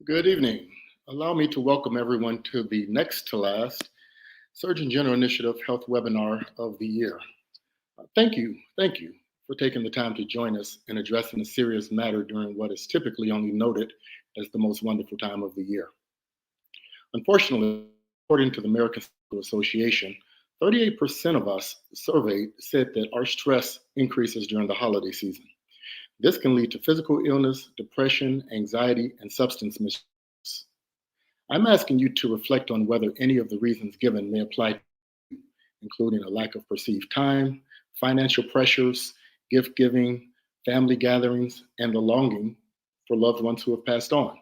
Good evening. Allow me to welcome everyone to the next to last Surgeon General Initiative Health Webinar of the year. Thank you for taking the time to join us in addressing a serious matter during what is typically only noted as the most wonderful time of the year. Unfortunately, according to the American Psychiatry Association, 38% of us surveyed said that our stress increases during the holiday season. This can lead to physical illness, depression, anxiety, and substance misuse. I'm asking you to reflect on whether any of the reasons given may apply to you, including a lack of perceived time, financial pressures, gift giving, family gatherings, and the longing for loved ones who have passed on.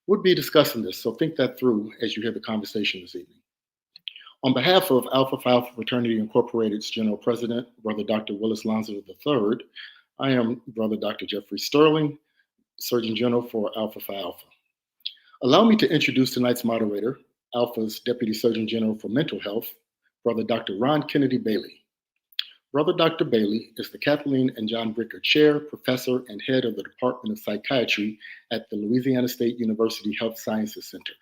We'll be discussing this, so think that through as you hear the conversation this evening. On behalf of Alpha Phi Alpha Fraternity Incorporated's General President, Brother Dr. Willis Lonzo III, I am Brother Dr. Jeffrey Sterling, Surgeon General for Alpha Phi Alpha. Allow me to introduce tonight's moderator, Alpha's Deputy Surgeon General for Mental Health, Brother Dr. Ron Kennedy Bailey. Brother Dr. Bailey is the Kathleen and John Bricker Chair, Professor, and Head of the Department of Psychiatry at the Louisiana State University Health Sciences Center.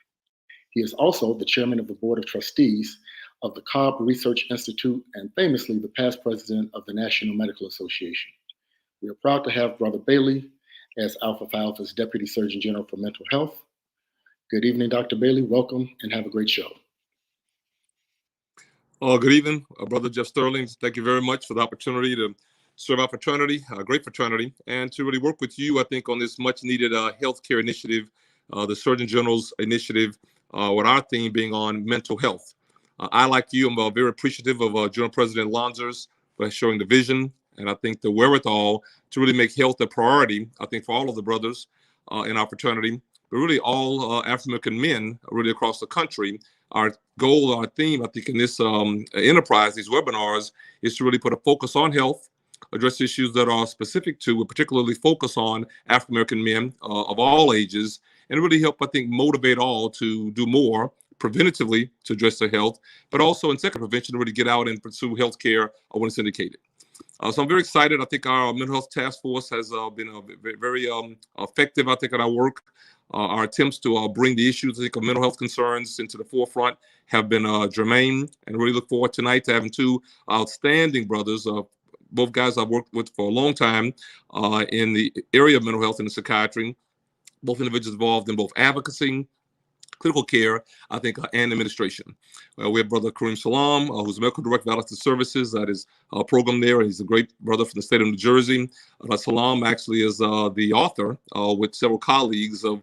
He is also the Chairman of the Board of Trustees of the Cobb Research Institute and famously the past President of the National Medical Association. We are proud to have Brother Bailey as Alpha Phi Alpha's Deputy Surgeon General for Mental Health. Good evening, Dr. Bailey. Welcome and have a great show. Good evening, Brother Jeff Sterling. Thank you very much for the opportunity to serve our fraternity, a great fraternity, and to really work with you, I think, on this much needed healthcare initiative, the Surgeon General's initiative, with our theme being on mental health. I, like you, am very appreciative of General President Lonzers for showing the vision and I think the wherewithal to really make health a priority, I think, for all of the brothers in our fraternity, but really all African-American men really across the country. Our goal, our theme, I think, in this enterprise, these webinars, is to really put a focus on health, address issues that are specific to, particularly focus on African-American men of all ages, and really help, I think, motivate all to do more preventatively to address their health, but also in second prevention to really get out and pursue healthcare when it's indicated. So I'm very excited. I think our mental health task force has been very effective, I think, in our work. Our attempts to bring the issues, I think, of mental health concerns into the forefront have been germane, and really look forward tonight to having two outstanding brothers, both guys I've worked with for a long time in the area of mental health and psychiatry, both individuals involved in both advocacy, clinical care, I think, and administration. We have Brother Kareem Salam, who's the Medical Director of Adolescent Services at his program there. He's a great brother from the state of New Jersey. Salam actually is the author with several colleagues of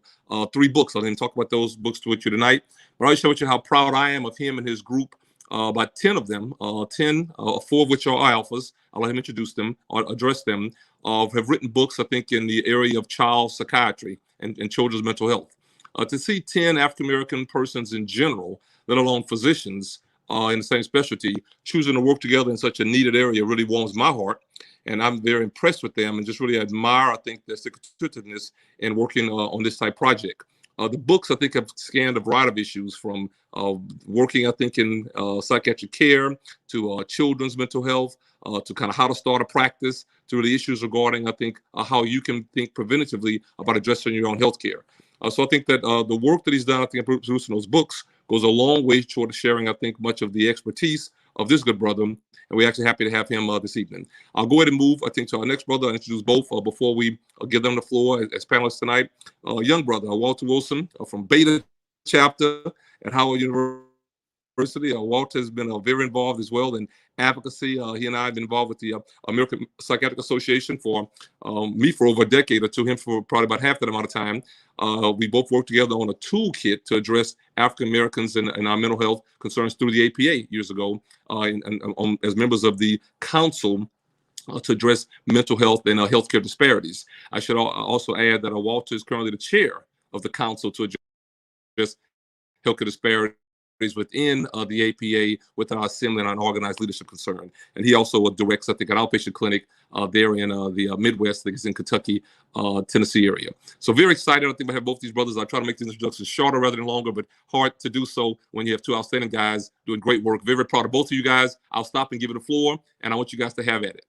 3 books. I didn't talk about those books with you tonight, but I'll show you how proud I am of him and his group. About 10 of them, 4 of which are alphas. I'll let him introduce them or address them, have written books, I think, in the area of child psychiatry and children's mental health. To see 10 African-American persons in general, let alone physicians in the same specialty, choosing to work together in such a needed area really warms my heart. And I'm very impressed with them and just really admire, I think, their stick-to-itiveness in working on this type project. The books, I think, have scanned a variety of issues from working, I think, in psychiatric care to children's mental health, to kind of how to start a practice, to really issues regarding, I think, how you can think preventatively about addressing your own health care. So I think that the work that he's done, I think, in producing those books goes a long way toward sharing, I think, much of the expertise of this good brother. And we're actually happy to have him this evening. I'll go ahead and move, I think, to our next brother and introduce both before we give them the floor as panelists tonight. Young brother, Walter Wilson from Beta Chapter at Howard University. Walter has been very involved as well in advocacy. He and I have been involved with the American Psychiatric Association for me for over a decade, or to him for probably about half that amount of time. We both worked together on a toolkit to address African Americans and our mental health concerns through the APA years ago, as members of the council to address mental health and healthcare disparities. I should also add that Walter is currently the chair of the council to address healthcare disparities within the APA with our assembly and our organized leadership concern. And he also directs, I think, an outpatient clinic there in the Midwest, I think it's in Kentucky, Tennessee area. So very excited. I think I have both these brothers. I try to make these introductions shorter rather than longer, but hard to do so when you have 2 outstanding guys doing great work. Very, very proud of both of you guys. I'll stop and give it the floor, and I want you guys to have at it.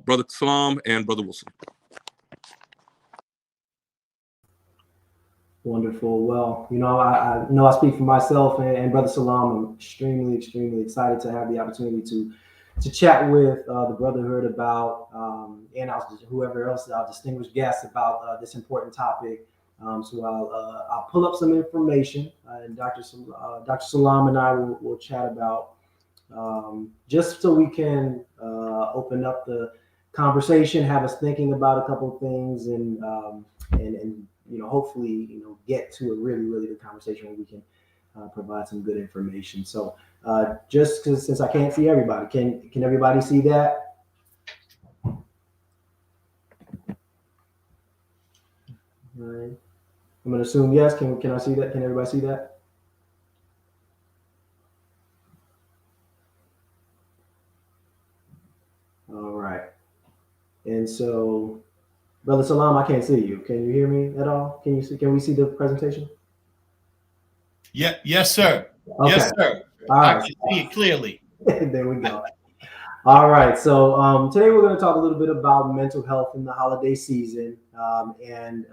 Brother Salam and Brother Wilson. Wonderful. Well, I know I speak for myself and Brother Salam. I'm extremely, extremely excited to have the opportunity to chat with the brotherhood about and whoever else, our distinguished guests about this important topic. So I'll pull up some information, and Dr. Salam and I will chat about just so we can open up the conversation, have us thinking about a couple of things, and hopefully get to a really really good conversation where we can provide some good information. So just because since I can't see everybody, can everybody see that? All right. I'm gonna assume yes. Can I see that? Can everybody see that? All right. And so, Brother Salam, I can't see you. Can you hear me at all? Can you see? Can we see the presentation? Yeah. Yes, sir. Okay. Yes, sir. All I right. can see it clearly. There we go. All right. So today we're going to talk a little bit about mental health in the holiday season, and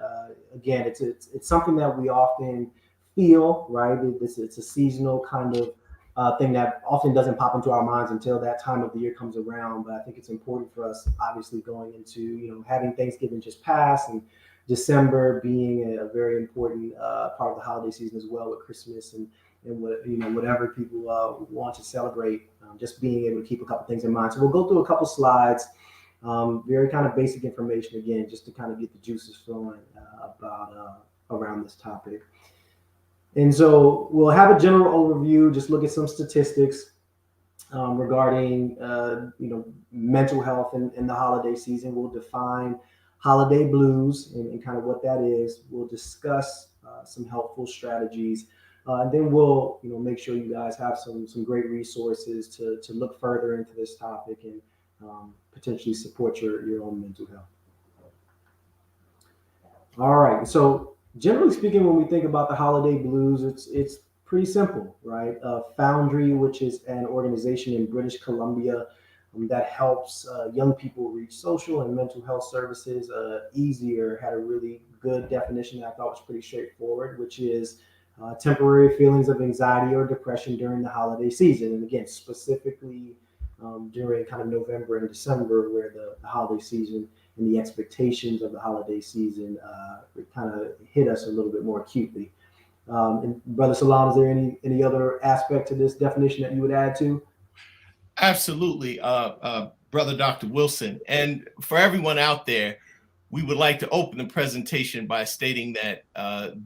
again, it's something that we often feel, right? It's a seasonal kind of thing that often doesn't pop into our minds until that time of the year comes around. But I think it's important for us, obviously, going into having Thanksgiving just pass and December being a very important part of the holiday season as well, with Christmas and whatever people want to celebrate, just being able to keep a couple things in mind. So we'll go through a couple slides, very kind of basic information again, just to kind of get the juices flowing about around this topic. And so we'll have a general overview, just look at some statistics regarding mental health in the holiday season. We'll define holiday blues and kind of what that is. We'll discuss some helpful strategies. And then we'll, make sure you guys have some great resources to look further into this topic and potentially support your own mental health. All right. So generally speaking, when we think about the holiday blues, it's pretty simple, right? Foundry, which is an organization in British Columbia that helps young people reach social and mental health services easier, had a really good definition that I thought was pretty straightforward, which is temporary feelings of anxiety or depression during the holiday season. And again, specifically during kind of November and December, where the holiday season and the expectations of the holiday season kind of hit us a little bit more acutely. And Brother Salam, is there any other aspect to this definition that you would add to? Absolutely, Brother Dr. Wilson. And for everyone out there, we would like to open the presentation by stating that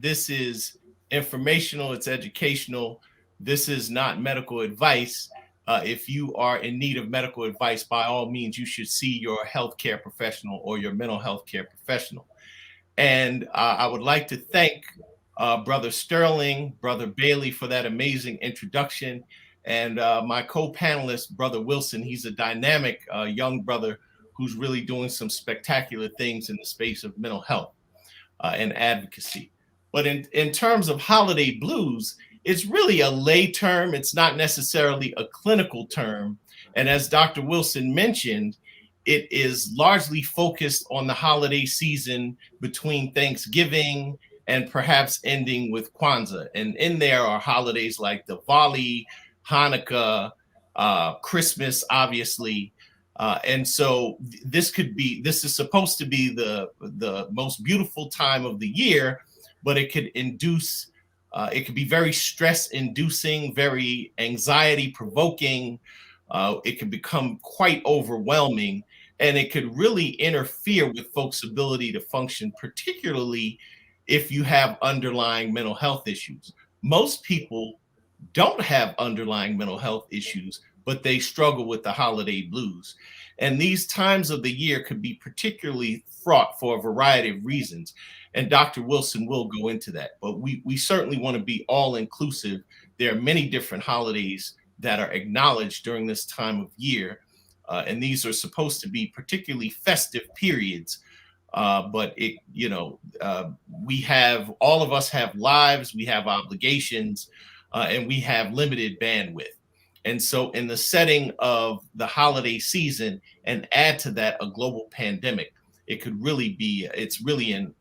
this is informational, it's educational. This is not medical advice. If you are in need of medical advice, by all means, you should see your healthcare professional or your mental health care professional. And I would like to thank Brother Sterling, Brother Bailey for that amazing introduction. And my co-panelist, Brother Wilson, he's a dynamic young brother who's really doing some spectacular things in the space of mental health and advocacy. But in terms of holiday blues, it's really a lay term. It's not necessarily a clinical term. And as Dr. Wilson mentioned, it is largely focused on the holiday season between Thanksgiving and perhaps ending with Kwanzaa. And in there are holidays like Diwali, Hanukkah, Christmas, obviously. And so this is supposed to be the most beautiful time of the year, but it could be very stress inducing, very anxiety provoking. It can become quite overwhelming, and it could really interfere with folks' ability to function, particularly if you have underlying mental health issues. Most people don't have underlying mental health issues, but they struggle with the holiday blues. And these times of the year could be particularly fraught for a variety of reasons. And Dr. Wilson will go into that. But we certainly want to be all inclusive. There are many different holidays that are acknowledged during this time of year. And these are supposed to be particularly festive periods. But all of us have lives, we have obligations, and we have limited bandwidth. And so in the setting of the holiday season, and add to that a global pandemic, it's really an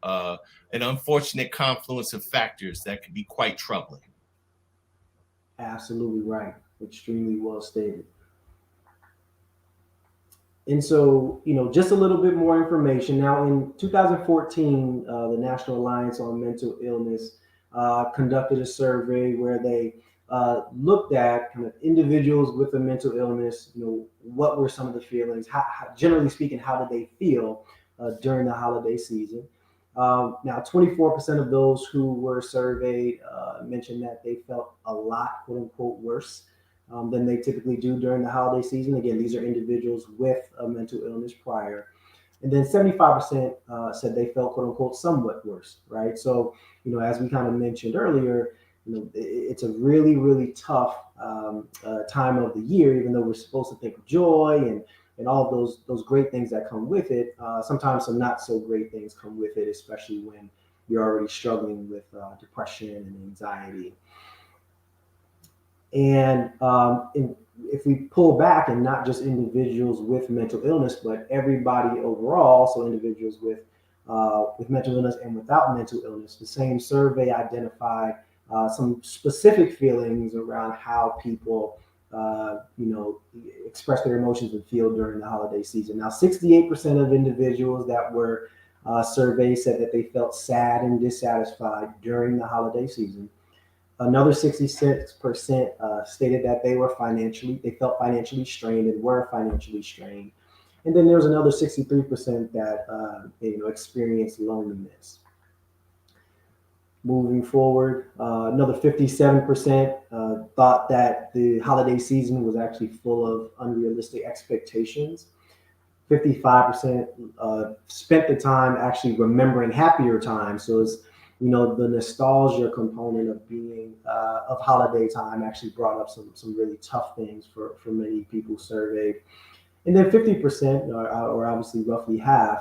an unfortunate confluence of factors that can be quite troubling. Absolutely right. Extremely well stated. And so, just a little bit more information. Now, in 2014, the National Alliance on Mental Illness conducted a survey where they looked at kind of individuals with a mental illness. What were some of the feelings? Generally speaking, how did they feel during the holiday season? Now, 24% of those who were surveyed mentioned that they felt a lot, quote unquote, worse than they typically do during the holiday season. Again, these are individuals with a mental illness prior. And then 75% said they felt, quote unquote, somewhat worse, right? So, as we kind of mentioned earlier, it's a really, really tough time of the year, even though we're supposed to think of joy and all of those great things that come with it. Sometimes some not so great things come with it, especially when you're already struggling with depression and anxiety. And if we pull back, and not just individuals with mental illness, but everybody overall, so individuals with mental illness and without mental illness, the same survey identified some specific feelings around how people express their emotions and feel during the holiday season. Now, 68% of individuals that were surveyed said that they felt sad and dissatisfied during the holiday season. Another 66% stated that they felt financially strained and were financially strained. And then there was another 63% that experienced loneliness. Moving forward, another 57% thought that the holiday season was actually full of unrealistic expectations. 55% spent the time actually remembering happier times. So it's, the nostalgia component of being of holiday time actually brought up some really tough things for many people surveyed. And then 50%, or obviously roughly half,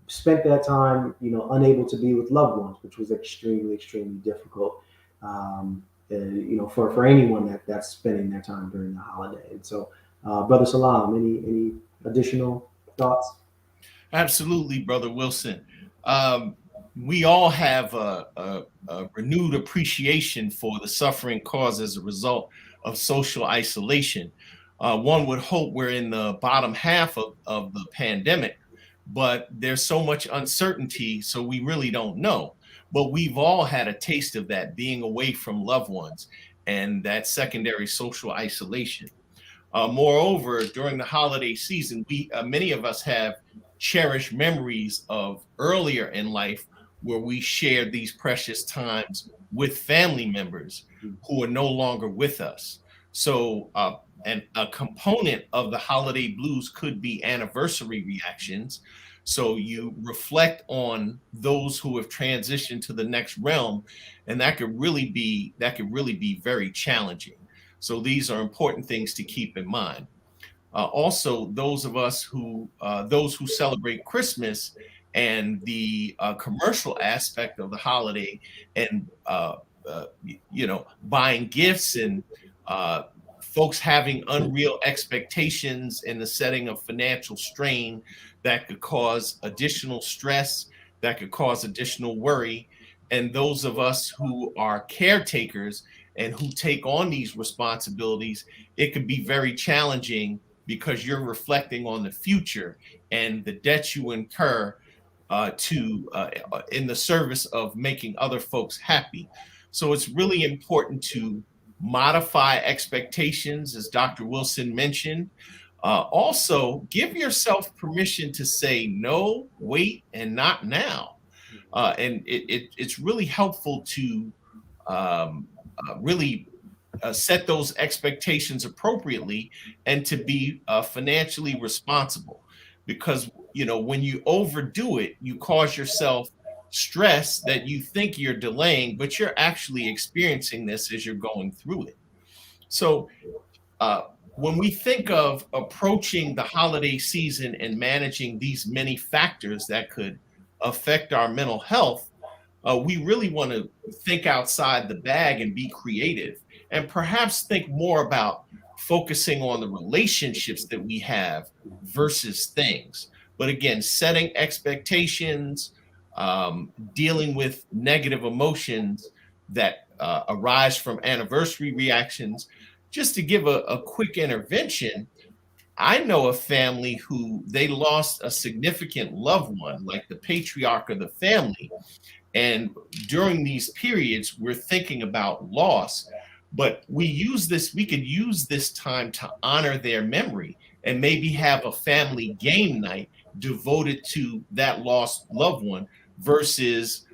spent that time, unable to be with loved ones, which was extremely, extremely difficult, for anyone that's spending their time during the holiday. And so, Brother Salam, any additional thoughts? Absolutely, Brother Wilson. We all have a renewed appreciation for the suffering caused as a result of social isolation. One would hope we're in the bottom half of the pandemic, but there's so much uncertainty, so we really don't know. But we've all had a taste of that, being away from loved ones and that secondary social isolation. Moreover, during the holiday season, many of us have cherished memories of earlier in life where we shared these precious times with family members who are no longer with us. So, and a component of the holiday blues could be anniversary reactions. So you reflect on those who have transitioned to the next realm, and that could really be very challenging. So these are important things to keep in mind. Also, those who celebrate Christmas and the commercial aspect of the holiday, and buying gifts and folks having unreal expectations in the setting of financial strain that could cause additional stress, that could cause additional worry. And those of us who are caretakers and who take on these responsibilities, it can be very challenging because you're reflecting on the future and the debts you incur in the service of making other folks happy. So it's really important to modify expectations, as Dr. Wilson mentioned. Also, give yourself permission to say no, wait, and not now. And it's really helpful to really set those expectations appropriately and to be financially responsible. Because, when you overdo it, you cause yourself stress that you think you're delaying, but you're actually experiencing this as you're going through it. So when we think of approaching the holiday season and managing these many factors that could affect our mental health, we really want to think outside the bag and be creative, and perhaps think more about focusing on the relationships that we have versus things. But again, setting expectations, dealing with negative emotions that arise from anniversary reactions. Just to give a quick intervention, I know a family who they lost a significant loved one, like the patriarch of the family. And during these periods, we're thinking about loss, but we could use this time to honor their memory and maybe have a family game night devoted to that lost loved one versus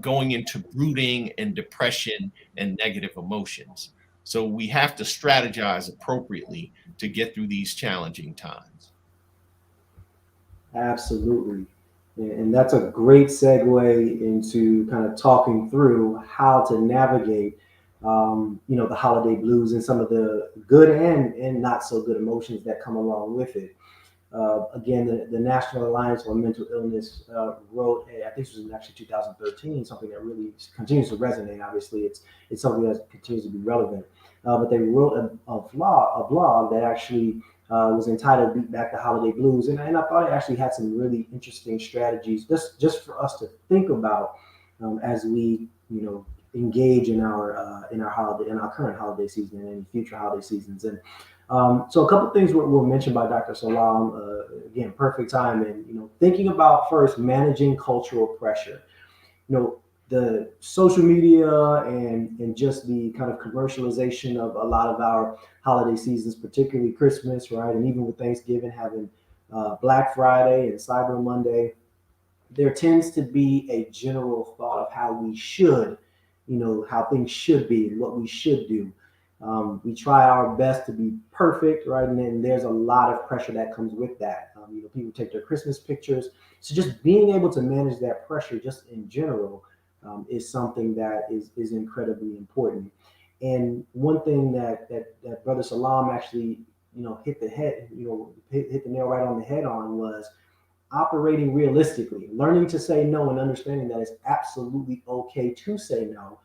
going into brooding and depression and negative emotions. So we have to strategize appropriately to get through these challenging times. Absolutely. And that's a great segue into kind of talking through how to navigate, the holiday blues and some of the good and not so good emotions that come along with it. Again, the National Alliance on Mental Illness wrote, I think this was in actually 2013, something that really continues to resonate. Obviously, it's something that continues to be relevant. But they wrote a blog that actually was entitled "Beat Back the Holiday Blues," and I thought it actually had some really interesting strategies just for us to think about as we engage in our current holiday season and any future holiday seasons. And so a couple of things were mentioned by Dr. Salam. Again, perfect time, and thinking about first managing cultural pressure. The social media and just the kind of commercialization of a lot of our holiday seasons, particularly Christmas, right? And even with Thanksgiving having Black Friday and Cyber Monday, there tends to be a general thought of how we should, how things should be and what we should do. We try our best to be perfect, right? And then there's a lot of pressure that comes with that. People take their Christmas pictures. So just being able to manage that pressure just in general is something that is incredibly important. And one thing that Brother Salam actually, hit the nail right on the head on was operating realistically, learning to say no and understanding that it's absolutely okay to say no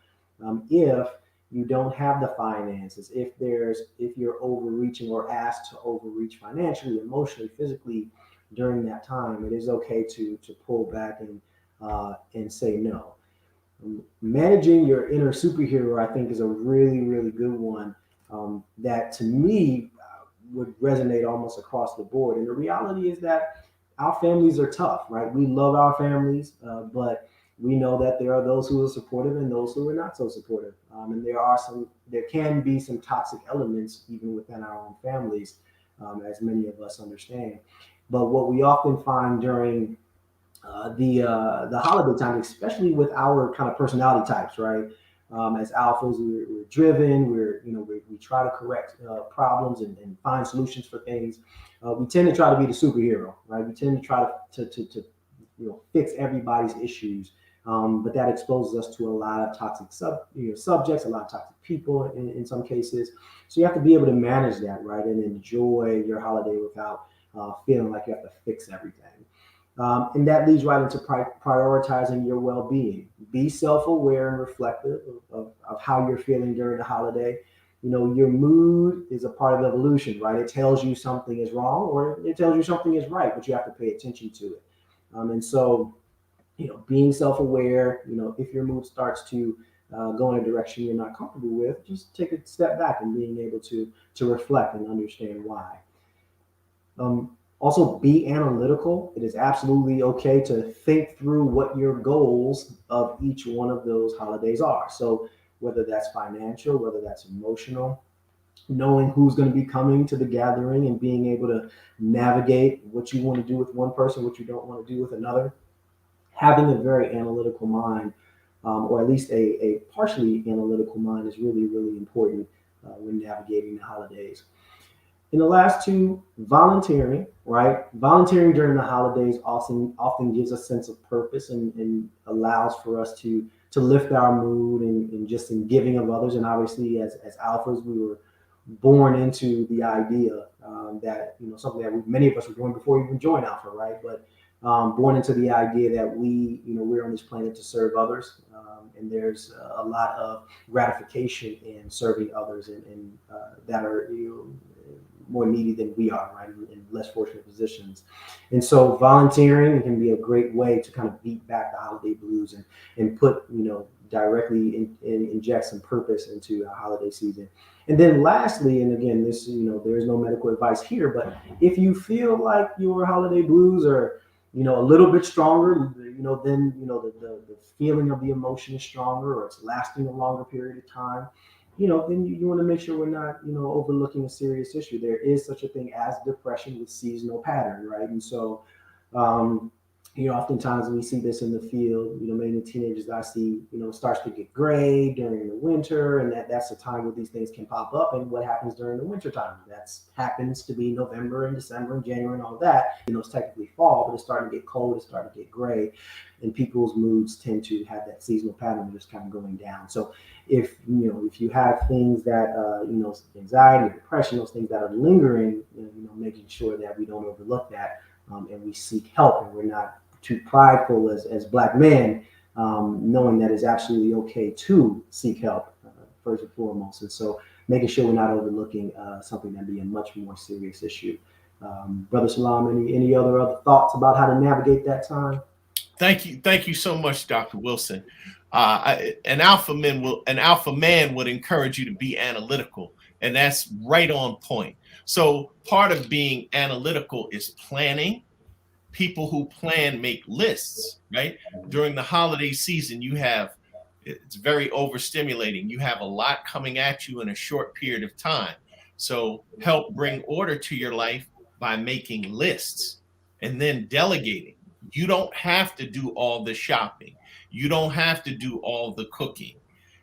if you don't have the finances, if you're overreaching or asked to overreach financially, emotionally, physically during that time. It is okay to pull back and say no. Managing your inner superhero, I think, is a really, really good one that to me would resonate almost across the board. And the reality is that our families are tough, right? We love our families, but we know that there are those who are supportive and those who are not so supportive. And there can be some toxic elements even within our own families, as many of us understand. But what we often find during the holiday time, especially with our kind of personality types, right? As alphas, we're driven. We try to correct problems and find solutions for things. We tend to try to be the superhero, right? We tend to try to fix everybody's issues, but that exposes us to a lot of toxic subjects, a lot of toxic people in some cases. So you have to be able to manage that, right, and enjoy your holiday without feeling like you have to fix everything. And that leads right into prioritizing your well-being. Be self-aware and reflective of how you're feeling during the holiday. Your mood is a part of evolution, right? It tells you something is wrong or it tells you something is right, but you have to pay attention to it. And so, being self-aware, if your mood starts to go in a direction you're not comfortable with, just take a step back and being able to reflect and understand why. Also, be analytical. It is absolutely okay to think through what your goals of each one of those holidays are. So whether that's financial, whether that's emotional, knowing who's going to be coming to the gathering and being able to navigate what you want to do with one person, what you don't want to do with another. Having a very analytical mind, or at least a partially analytical mind, is really, really important when navigating the holidays. And the last two, volunteering, right? Volunteering during the holidays often gives a sense of purpose and allows for us to lift our mood and just in giving of others. And obviously, as alphas, we were born into the idea that something that many of us were doing before we even joined Alpha, right? But born into the idea that we're on this planet to serve others, and there's a lot of gratification in serving others, and that are more needy than we are, right, in less fortunate positions. And so volunteering can be a great way to kind of beat back the holiday blues and put, directly inject some purpose into a holiday season. And then lastly, and again, this, there is no medical advice here, but if you feel like your holiday blues are, a little bit stronger, then, the feeling of the emotion is stronger, or it's lasting a longer period of time, then you want to make sure we're not, overlooking a serious issue. There is such a thing as depression with seasonal pattern, right? And so, oftentimes we see this in the field, many teenagers I see, starts to get gray during the winter, and that's the time where these things can pop up. And what happens during the winter time? That happens to be November and December and January and all that. It's technically fall, but it's starting to get cold, it's starting to get gray, and people's moods tend to have that seasonal pattern just kind of going down. So if you have things that anxiety, depression, those things that are lingering, making sure that we don't overlook that, and we seek help, and we're not too prideful as Black men, knowing that it's absolutely okay to seek help first and foremost. And so making sure we're not overlooking something that'd be a much more serious issue. Brother Salam, any other thoughts about how to navigate that time? Thank you so much, Dr. Wilson. An alpha man would encourage you to be analytical, and that's right on point. So part of being analytical is planning. People who plan make lists, right? During the holiday season, it's very overstimulating. You have a lot coming at you in a short period of time. So help bring order to your life by making lists and then delegating. You don't have to do all the shopping. You don't have to do all the cooking.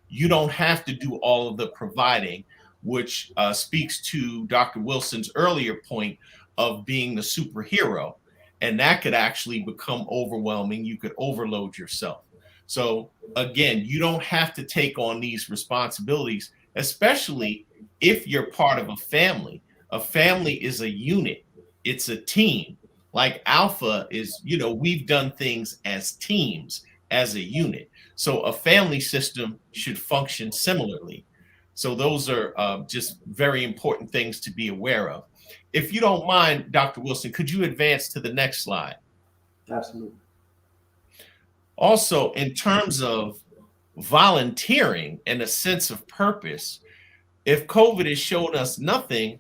You don't have to do all of the providing, which speaks to Dr. Wilson's earlier point of being the superhero. And that could actually become overwhelming. You could overload yourself. So again, you don't have to take on these responsibilities, especially if you're part of a family. A family is a unit. It's a team. Like Alpha is, we've done things as teams, as a unit. So a family system should function similarly. So those are just very important things to be aware of. If you don't mind, Dr. Wilson, could you advance to the next slide? Absolutely. Also, in terms of volunteering and a sense of purpose, if COVID has shown us nothing,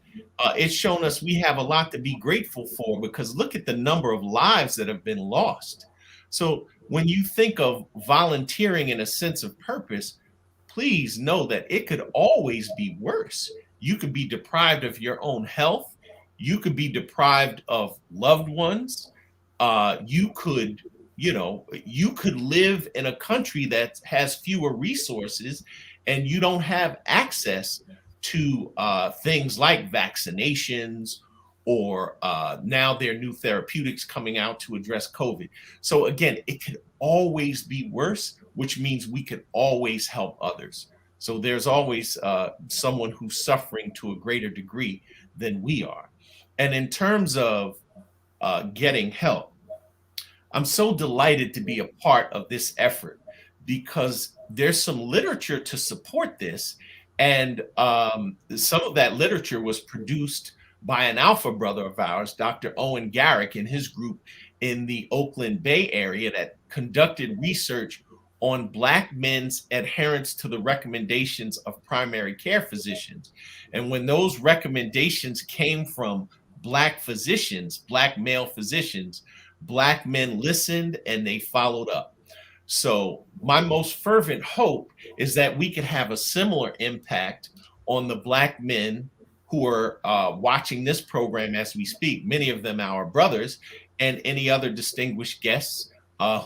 it's shown us we have a lot to be grateful for, because look at the number of lives that have been lost. So when you think of volunteering in a sense of purpose, please know that it could always be worse. You could be deprived of your own health. You could be deprived of loved ones. You could live in a country that has fewer resources, and you don't have access to things like vaccinations, or now there are new therapeutics coming out to address COVID. So again, it could always be worse, which means we could always help others. So there's always someone who's suffering to a greater degree than we are. And in terms of getting help, I'm so delighted to be a part of this effort, because there's some literature to support this. And some of that literature was produced by an alpha brother of ours, Dr. Owen Garrick, and his group in the Oakland Bay area that conducted research on Black men's adherence to the recommendations of primary care physicians. And when those recommendations came from Black physicians, Black male physicians, Black men listened and they followed up. So my most fervent hope is that we could have a similar impact on the Black men who are watching this program as we speak, many of them our brothers, and any other distinguished guests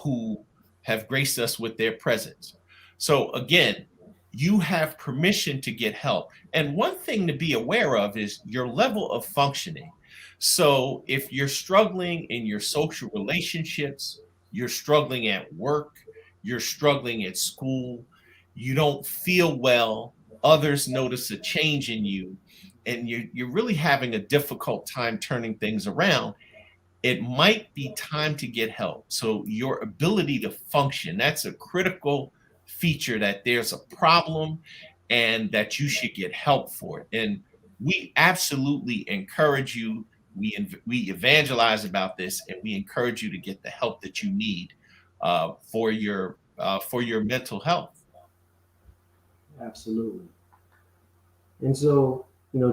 who have graced us with their presence. So again, you have permission to get help. And one thing to be aware of is your level of functioning. So if you're struggling in your social relationships, you're struggling at work, you're struggling at school, you don't feel well, others notice a change in you, and you're really having a difficult time turning things around, it might be time to get help. So your ability to function, that's a critical feature, that there's a problem and that you should get help for it. And we absolutely encourage you. We evangelize about this, and we encourage you to get the help that you need for your mental health. Absolutely. And so,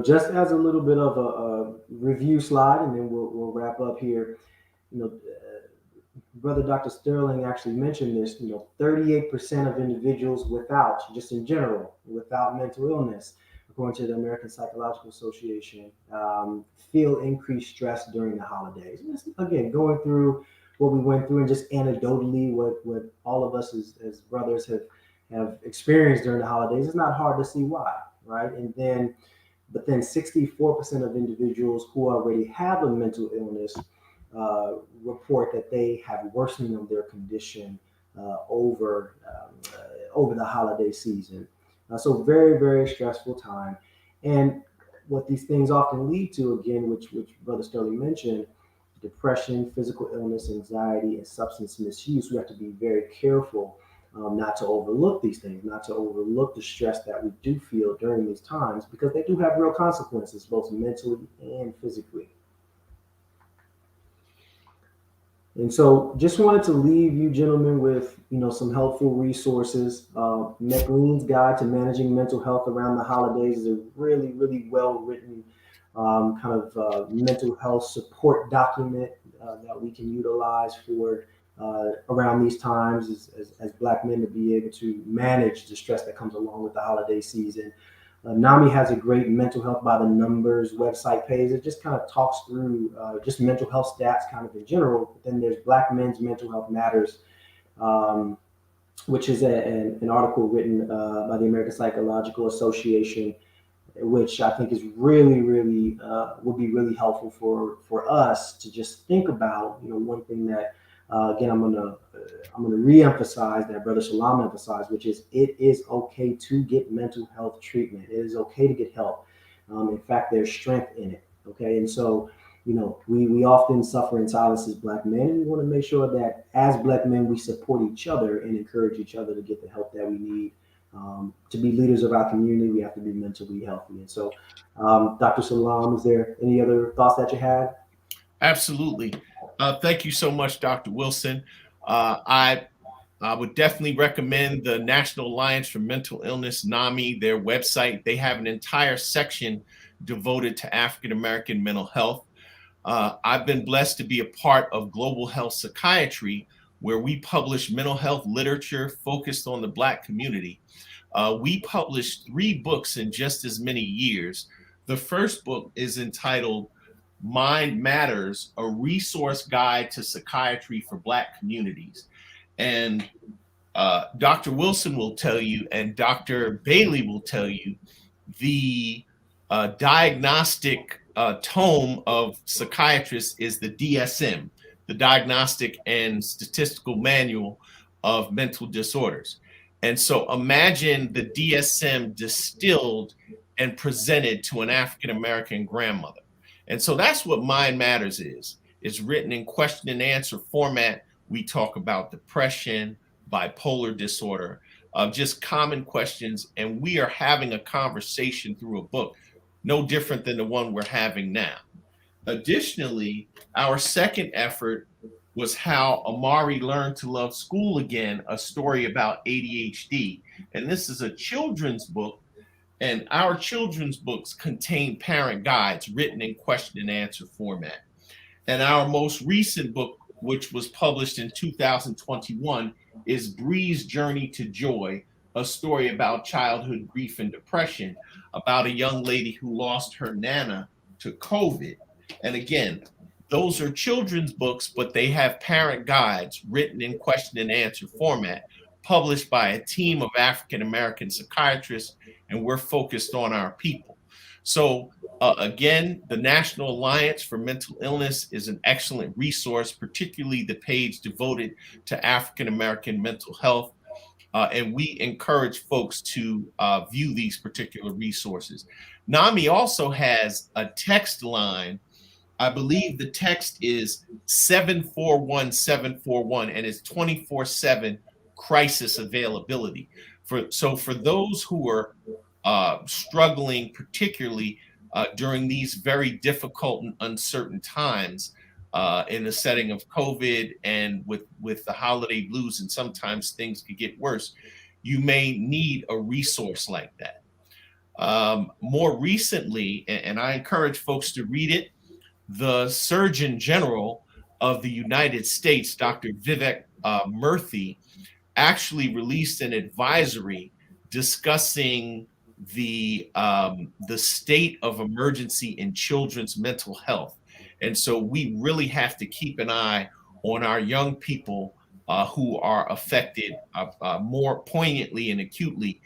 just as a little bit of a review slide, and then we'll wrap up here. Brother Dr. Sterling actually mentioned this. 38% of individuals just in general, without mental illness, according to the American Psychological Association, feel increased stress during the holidays. And this, again, going through what we went through, and just anecdotally what all of us as brothers have experienced during the holidays, it's not hard to see why, right? But then 64% of individuals who already have a mental illness report that they have worsening of their condition over the holiday season. So very, very stressful time. And what these things often lead to, again, which Brother Sterling mentioned, depression, physical illness, anxiety, and substance misuse. We have to be very careful not to overlook these things, not to overlook the stress that we do feel during these times, because they do have real consequences, both mentally and physically. And so just wanted to leave you gentlemen with, some helpful resources. McLean's Guide to Managing Mental Health Around the Holidays is a really, really well-written mental health support document that we can utilize for around these times as Black men, to be able to manage the stress that comes along with the holiday season. NAMI has a great mental health by the numbers website page. It just kind of talks through just mental health stats kind of in general. But then there's Black Men's Mental Health Matters, which is an article written by the American Psychological Association, which I think is really, really would be really helpful for us to just think about. One thing that again, I'm gonna reemphasize that Brother Salam emphasized, which is it is okay to get mental health treatment. It is okay to get help. In fact, there's strength in it. Okay, and so we often suffer in silence as Black men. We want to make sure that as Black men we support each other and encourage each other to get the help that we need. To be leaders of our community, we have to be mentally healthy. And so, Dr. Salam, is there any other thoughts that you had? Absolutely. Thank you so much, Dr. Wilson. I would definitely recommend the National Alliance for Mental Illness, NAMI, their website. They have an entire section devoted to African American mental health. I've been blessed to be a part of Global Health Psychiatry, where we publish mental health literature focused on the Black community. We published 3 books in just as many years. The first book is entitled Mind Matters, a resource guide to psychiatry for Black communities. And Dr. Wilson will tell you, and Dr. Bailey will tell you, the diagnostic tome of psychiatrists is the DSM, the Diagnostic and Statistical Manual of Mental Disorders. And so imagine the DSM distilled and presented to an African American grandmother. And so that's what Mind Matters is. It's written in question and answer format. We talk about depression, bipolar disorder, just common questions. And we are having a conversation through a book, no different than the one we're having now. Additionally, our second effort was How Amari Learned to Love School Again, a story about ADHD. And this is a children's book. And our children's books contain parent guides written in question and answer format. And our most recent book, which was published in 2021, is Bree's Journey to Joy, a story about childhood grief and depression, about a young lady who lost her Nana to COVID. And again, those are children's books, but they have parent guides written in question and answer format, published by a team of African American psychiatrists, and we're focused on our people. So again, the National Alliance for Mental Illness is an excellent resource, particularly the page devoted to African American mental health. And we encourage folks to view these particular resources. NAMI also has a text line. I believe the text is 741-741, and it's 24/7 crisis availability. For those who are struggling particularly during these very difficult and uncertain times in the setting of COVID and with the holiday blues, and sometimes things could get worse. You may need a resource like that. More recently, and I encourage folks to read it, the Surgeon General of the United States, Dr. Vivek Murthy, actually released an advisory discussing the state of emergency in children's mental health. And so we really have to keep an eye on our young people who are affected more poignantly and acutely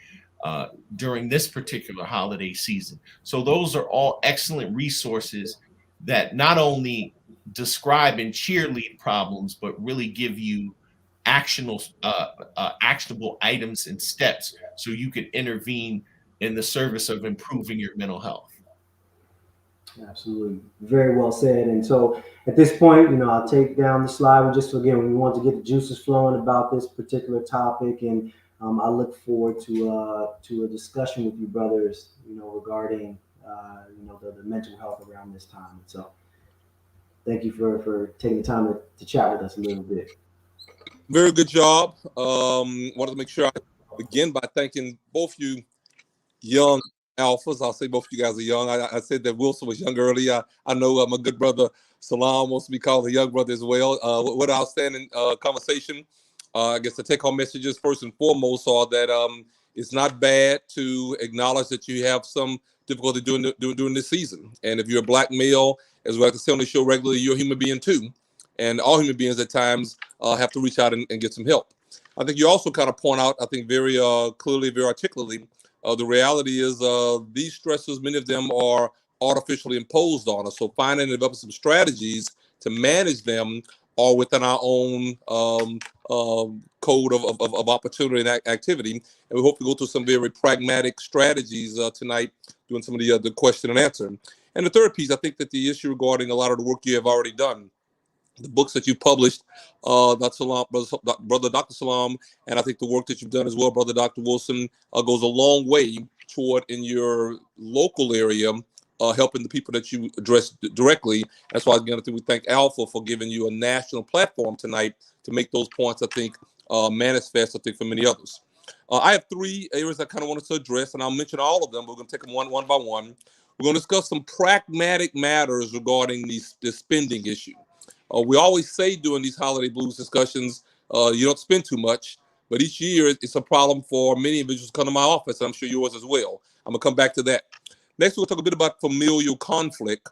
during this particular holiday season. So those are all excellent resources that not only describe and cheerlead problems, but really give you actionable items and steps so you can intervene in the service of improving your mental health. Absolutely. Very well said. And so at this point, I'll take down the slide. We want to get the juices flowing about this particular topic. And I look forward to a discussion with you brothers, regarding, the mental health around this time. And so thank you for taking the time to chat with us a little bit. Very good job. Wanted to make sure I begin by thanking both you young alphas. I'll say both of you guys are young. I said that Wilson was young earlier. I know my good brother Salam wants to be called a young brother as well. What an outstanding conversation. I guess the take-home messages first and foremost are that it's not bad to acknowledge that you have some difficulty during this season. And if you're a Black male, as we like to say on the show regularly, you're a human being too. And all human beings at times have to reach out and get some help. I think you also kind of point out, I think very clearly, very articulately, the reality is these stressors, many of them are artificially imposed on us. So finding and developing some strategies to manage them are within our own code of opportunity and activity. And we hope to go through some very pragmatic strategies tonight, doing some of the question and answer. And the third piece, I think that the issue regarding a lot of the work you have already done, the books that you published, Brother Dr. Salam, and I think the work that you've done as well, Brother Dr. Wilson, goes a long way toward, in your local area, helping the people that you address directly. That's why, again, I think we thank Alpha for giving you a national platform tonight to make those points, I think, manifest, I think, for many others. I have three areas I kind of wanted to address, and I'll mention all of them. We're going to take them one by one. We're going to discuss some pragmatic matters regarding this spending issue. We always say during these holiday blues discussions, you don't spend too much, but each year it's a problem for many individuals who come to my office, and I'm sure yours as well. I'm going to come back to that. Next, we'll talk a bit about familial conflict.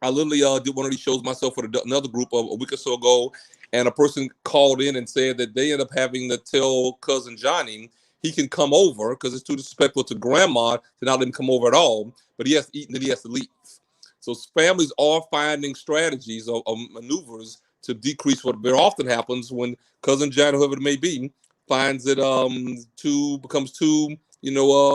I literally did one of these shows myself with another group a week or so ago, and a person called in and said that they end up having to tell cousin Johnny he can come over because it's too disrespectful to grandma to not let him come over at all, but he has to eat and then he has to leave. So families are finding strategies or maneuvers to decrease what very often happens when cousin John, whoever it may be, finds it becomes too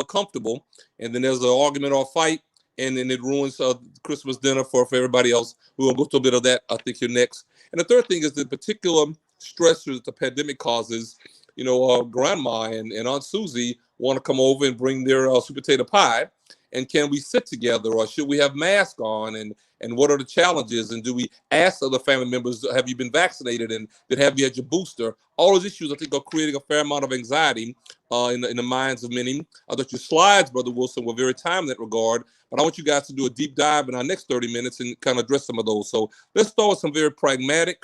comfortable, and then there's an argument or a fight, and then it ruins Christmas dinner for everybody else. We're gonna go through a bit of that, I think, here next. And the third thing is the particular stressors that the pandemic causes. Grandma and Aunt Susie want to come over and bring their sweet potato pie. And can we sit together, or should we have masks on? And what are the challenges? And do we ask other family members, have you been vaccinated? And then have you had your booster? All those issues, I think, are creating a fair amount of anxiety in the minds of many. I thought your slides, Brother Wilson, were very timely in that regard. But I want you guys to do a deep dive in our next 30 minutes and kind of address some of those. So let's start with some very pragmatic,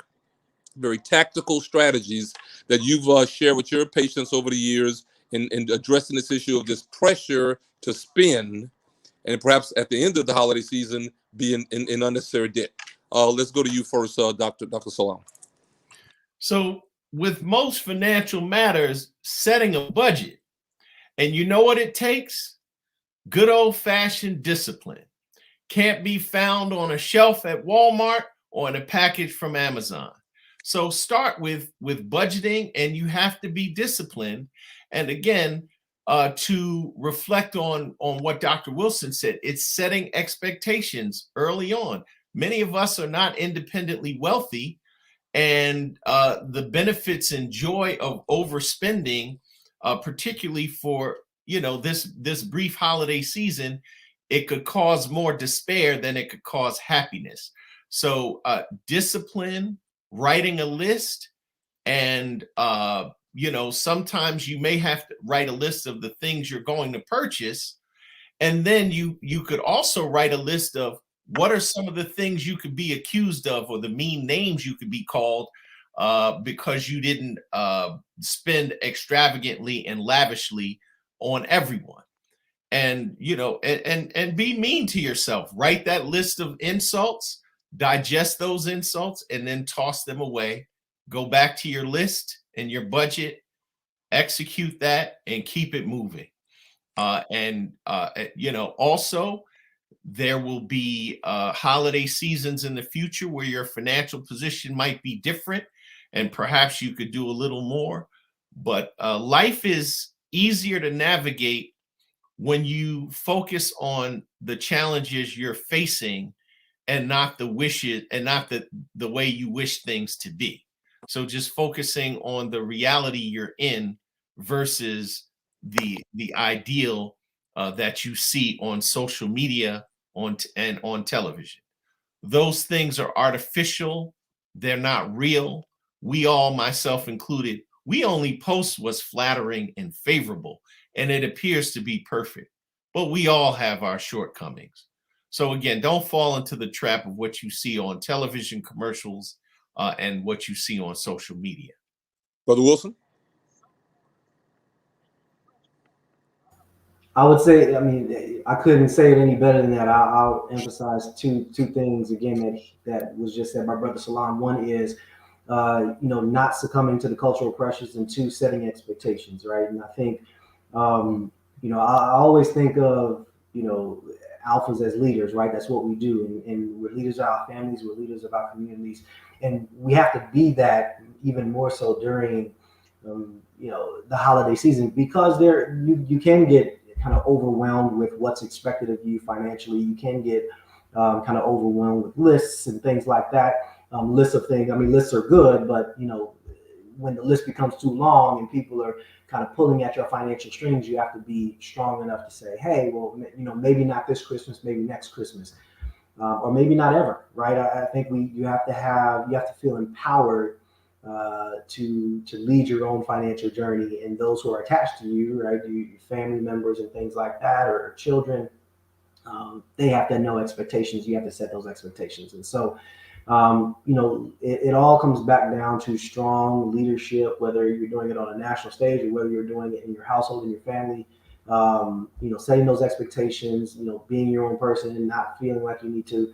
very tactical strategies that you've shared with your patients over the years in addressing this issue of this pressure to spend, and perhaps at the end of the holiday season, be in unnecessary debt. Let's go to you first, Dr. Salam. So with most financial matters, setting a budget, and you know what it takes? Good old-fashioned discipline. Can't be found on a shelf at Walmart or in a package from Amazon. So start with budgeting, and you have to be disciplined. And again, to reflect on what Dr. Wilson said, it's setting expectations early on. Many of us are not independently wealthy, and the benefits and joy of overspending, particularly for this brief holiday season, it could cause more despair than it could cause happiness. So discipline, writing a list, and sometimes you may have to write a list of the things you're going to purchase, and then you could also write a list of what are some of the things you could be accused of, or the mean names you could be called because you didn't spend extravagantly and lavishly on everyone. And and be mean to yourself. Write that list of insults, digest those insults, and then toss them away. Go back to your list and your budget, execute that, and keep it moving. Also, there will be holiday seasons in the future where your financial position might be different, and perhaps you could do a little more. But life is easier to navigate when you focus on the challenges you're facing, and not the wishes, and not the way you wish things to be. So just focusing on the reality you're in versus the ideal that you see on social media and on television. Those things are artificial. They're not real. We all, myself included, we only post what's flattering and favorable, and it appears to be perfect. But we all have our shortcomings. So again, don't fall into the trap of what you see on television commercials and what you see on social media. Brother Wilson? I would say, I mean, I couldn't say it any better than that. I'll emphasize two things again that was just said by Brother Salam. One is, not succumbing to the cultural pressures, and two, setting expectations, right? And I think, I always think of, alphas as leaders, right? That's what we do. And we're leaders of our families, we're leaders of our communities. And we have to be that even more so during, the holiday season, because you can get kind of overwhelmed with what's expected of you financially. You can get kind of overwhelmed with lists and things like that. Lists of things. I mean, lists are good, but when the list becomes too long and people are kind of pulling at your financial strings, you have to be strong enough to say, hey, well, maybe not this Christmas, maybe next Christmas, or maybe not ever, right? I think you have to feel empowered to lead your own financial journey, and those who are attached to you, right, your family members and things like that, or children, they have to know expectations. You have to set those expectations, and so it all comes back down to strong leadership, whether you're doing it on a national stage or whether you're doing it in your household, in your family. Setting those expectations, being your own person and not feeling like you need to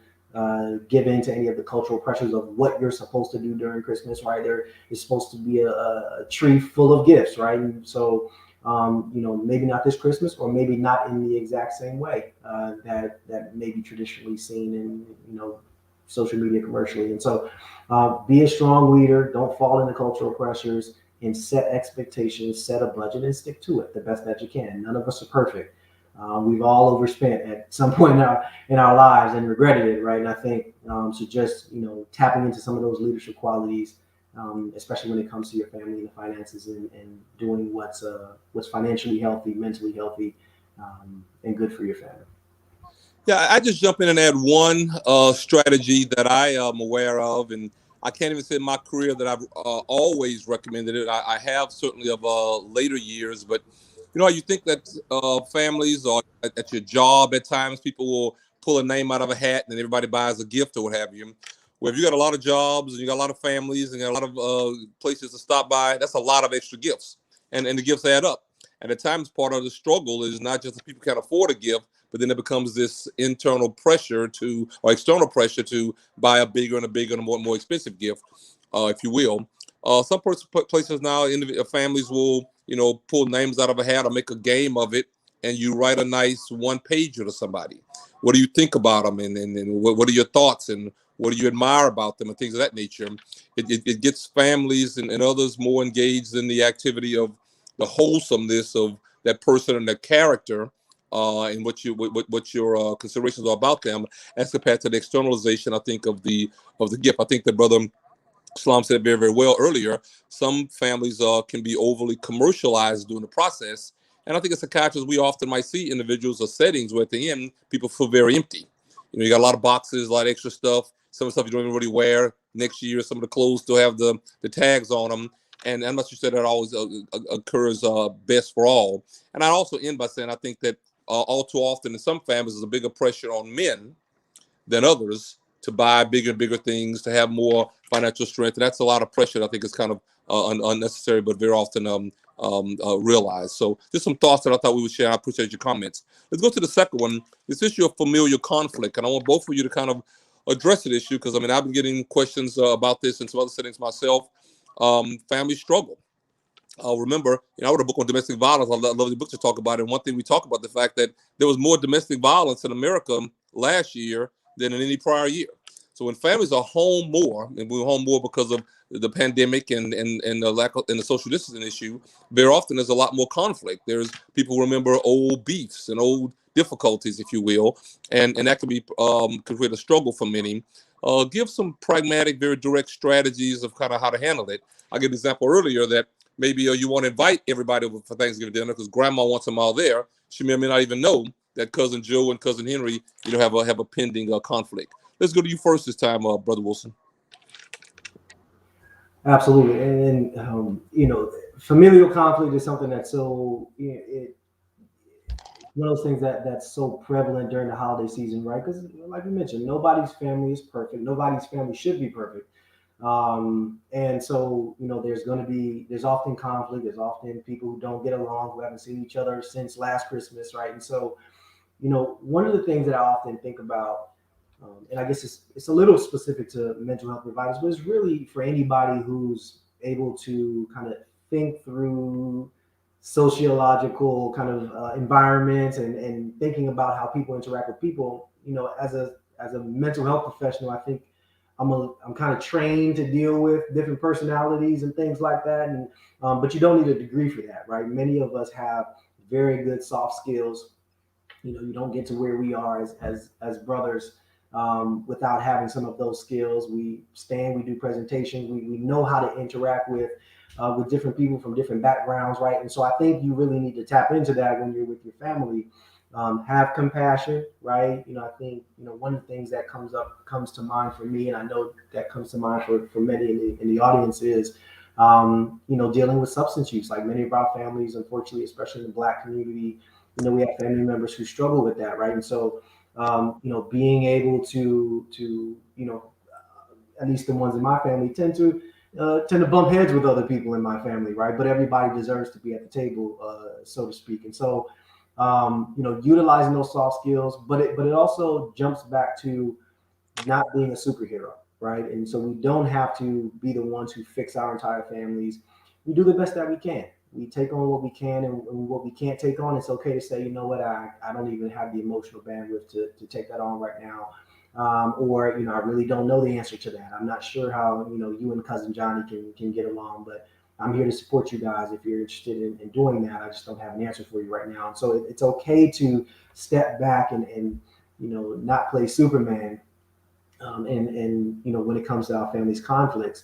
give in to any of the cultural pressures of what you're supposed to do during Christmas, right? There is supposed to be a tree full of gifts, right? And so, maybe not this Christmas, or maybe not in the exact same way that may be traditionally seen in, social media commercially. And so be a strong leader, don't fall into cultural pressures, and set expectations, set a budget, and stick to it the best that you can. None of us are perfect. We've all overspent at some point in our lives and regretted it, right? And I think so just tapping into some of those leadership qualities, especially when it comes to your family and the finances, and doing what's financially healthy, mentally healthy, and good for your family. Yeah, I just jump in and add one strategy that I am aware of, and I can't even say in my career that I've always recommended it. I have certainly of later years, but you think that families or at your job at times people will pull a name out of a hat and then everybody buys a gift or what have you. Well, if you got a lot of jobs and you got a lot of families and you got a lot of places to stop by, that's a lot of extra gifts, and the gifts add up. And at times part of the struggle is not just that people can't afford a gift, but then it becomes this internal pressure or external pressure to buy a bigger and a bigger and a more expensive gift, if you will. Some places now, families will, pull names out of a hat or make a game of it, and you write a nice one-pager to somebody. What do you think about them, and what are your thoughts, and what do you admire about them, and things of that nature? It gets families and others more engaged in the activity of the wholesomeness of that person and their character, and what your considerations are about them, as compared to the externalization, I think, of the gift. I think that Brother Islam said very, very well earlier. Some families can be overly commercialized during the process, And I think as psychiatrists, we often might see individuals or settings where at the end, people feel very empty. You know, you got a lot of boxes, a lot of extra stuff, some of the stuff you don't even really wear next year. Some of the clothes still have the tags on them. And I'm not sure that always occurs best for all. And I also end by saying I think that all too often in some families there's a bigger pressure on men than others to buy bigger and bigger things, to have more financial strength. And that's a lot of pressure that I think is kind of unnecessary, but very often realized. So just some thoughts that I thought we would share. I appreciate your comments. Let's go to the second one. This issue of familial conflict. And I want both of you to kind of address the issue, because I mean, I've been getting questions about this in some other settings myself. Family struggle. Remember, you know, I wrote a book on domestic violence. I love the book to talk about it. And one thing we talk about the fact that there was more domestic violence in America last year than in any prior year. So when families are home more, and we're home more because of the pandemic and the lack of, and the social distancing issue, very often there's a lot more conflict. There's people who remember old beefs and old difficulties, if you will, and that can be can create a struggle for many. Give some pragmatic, very direct strategies of kind of how to handle it. I gave an example earlier that maybe you want to invite everybody over for Thanksgiving dinner because grandma wants them all there. She may or may not even know that cousin Joe and cousin Henry, you know, have a pending conflict. Let's go to you first this time, Brother Wilson. Absolutely, and you know, familial conflict is something that's so one of those things that's so prevalent during the holiday season, right? Because, like you mentioned, nobody's family is perfect. Nobody's family should be perfect. And so, you know, there's often conflict. There's often people who don't get along, who haven't seen each other since last Christmas, right? And so, you know, one of the things that I often think about, and I guess it's a little specific to mental health providers, but it's really for anybody who's able to kind of think through sociological kind of environments and thinking about how people interact with people. You know, as a mental health professional, I think I'm kind of trained to deal with different personalities and things like that. And but you don't need a degree for that, right? Many of us have very good soft skills. You know, you don't get to where we are as brothers without having some of those skills. We do presentations, we know how to interact with different people from different backgrounds, right? And so I think you really need to tap into that when you're with your family. Have compassion, right? You know, I think, you know, one of the things that comes to mind for me, and I know that comes to mind for many in the audience, is you know, dealing with substance use. Like many of our families, unfortunately, especially in the Black community, you know, we have family members who struggle with that, right? And so you know, being able to you know, at least the ones in my family tend to bump heads with other people in my family, right? But everybody deserves to be at the table, so to speak. And so you know, utilizing those soft skills, but it also jumps back to not being a superhero, right? And so we don't have to be the ones who fix our entire families. We do the best that we can. We take on what we can, and what we can't take on, it's okay to say, you know what, I don't even have the emotional bandwidth to take that on right now. Or, you know, I really don't know the answer to that. I'm not sure how, you know, you and cousin Johnny can get along, but I'm here to support you guys if you're interested in doing that. I just don't have an answer for you right now. And so it's okay to step back and you know, not play Superman. And you know, when it comes to our family's conflicts,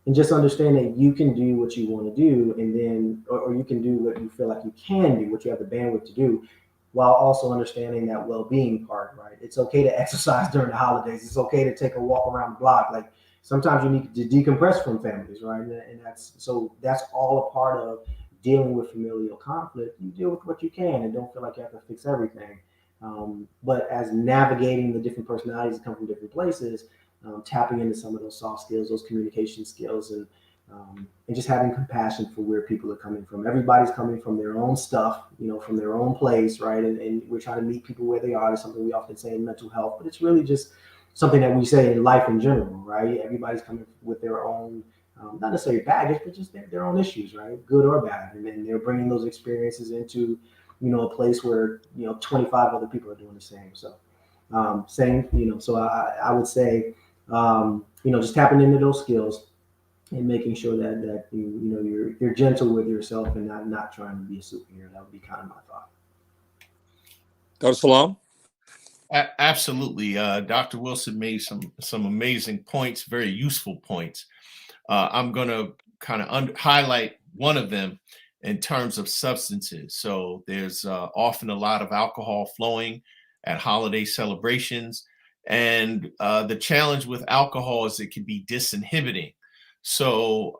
and just understand that you can do what you want to do, and then, or you can do what you feel like you can do, what you have the bandwidth to do, while also understanding that well-being part, right? It's okay to exercise during the holidays. It's okay to take a walk around the block. Like sometimes you need to decompress from families, right? And that's all a part of dealing with familial conflict. You deal with what you can and don't feel like you have to fix everything. But as navigating the different personalities that come from different places, tapping into some of those soft skills, those communication skills, and just having compassion for where people are coming from. Everybody's coming from their own stuff, you know, from their own place, right? And we're trying to meet people where they are. It's something we often say in mental health, but it's really just something that we say in life in general, right? Everybody's coming with their own, not necessarily baggage, but just their own issues, right? Good or bad. And then they're bringing those experiences into, you know, a place where, you know, 25 other people are doing the same. So same, you know, so I would say, you know, just tapping into those skills and making sure that you know, you're gentle with yourself and not trying to be a superhero. That would be kind of my thought. Dr. Salam? Absolutely. Dr. Wilson made some amazing points, very useful points. I'm going to kind of highlight one of them, in terms of substances. So there's often a lot of alcohol flowing at holiday celebrations. And the challenge with alcohol is it can be disinhibiting. So,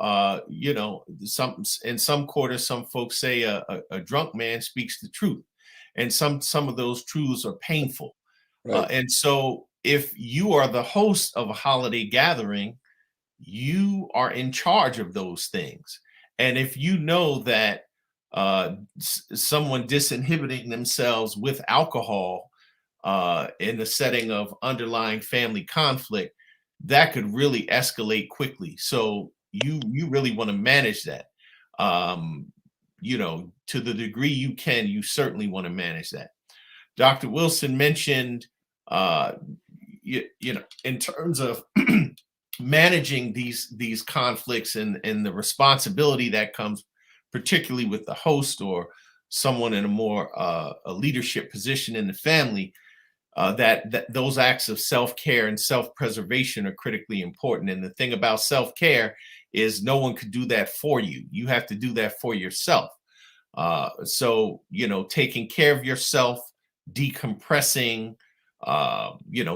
in some quarters, some folks say a drunk man speaks the truth. And some of those truths are painful. Right. And so if you are the host of a holiday gathering, you are in charge of those things. And if you know that someone disinhibiting themselves with alcohol in the setting of underlying family conflict, that could really escalate quickly. So you really want to manage that. To the degree you can, you certainly want to manage that. Dr. Wilson mentioned, in terms of managing these conflicts and the responsibility that comes, particularly with the host or someone in a more a leadership position in the family, that those acts of self-care and self-preservation are critically important. And the thing about self-care is no one could do that for you. You have to do that for yourself. So, taking care of yourself, decompressing,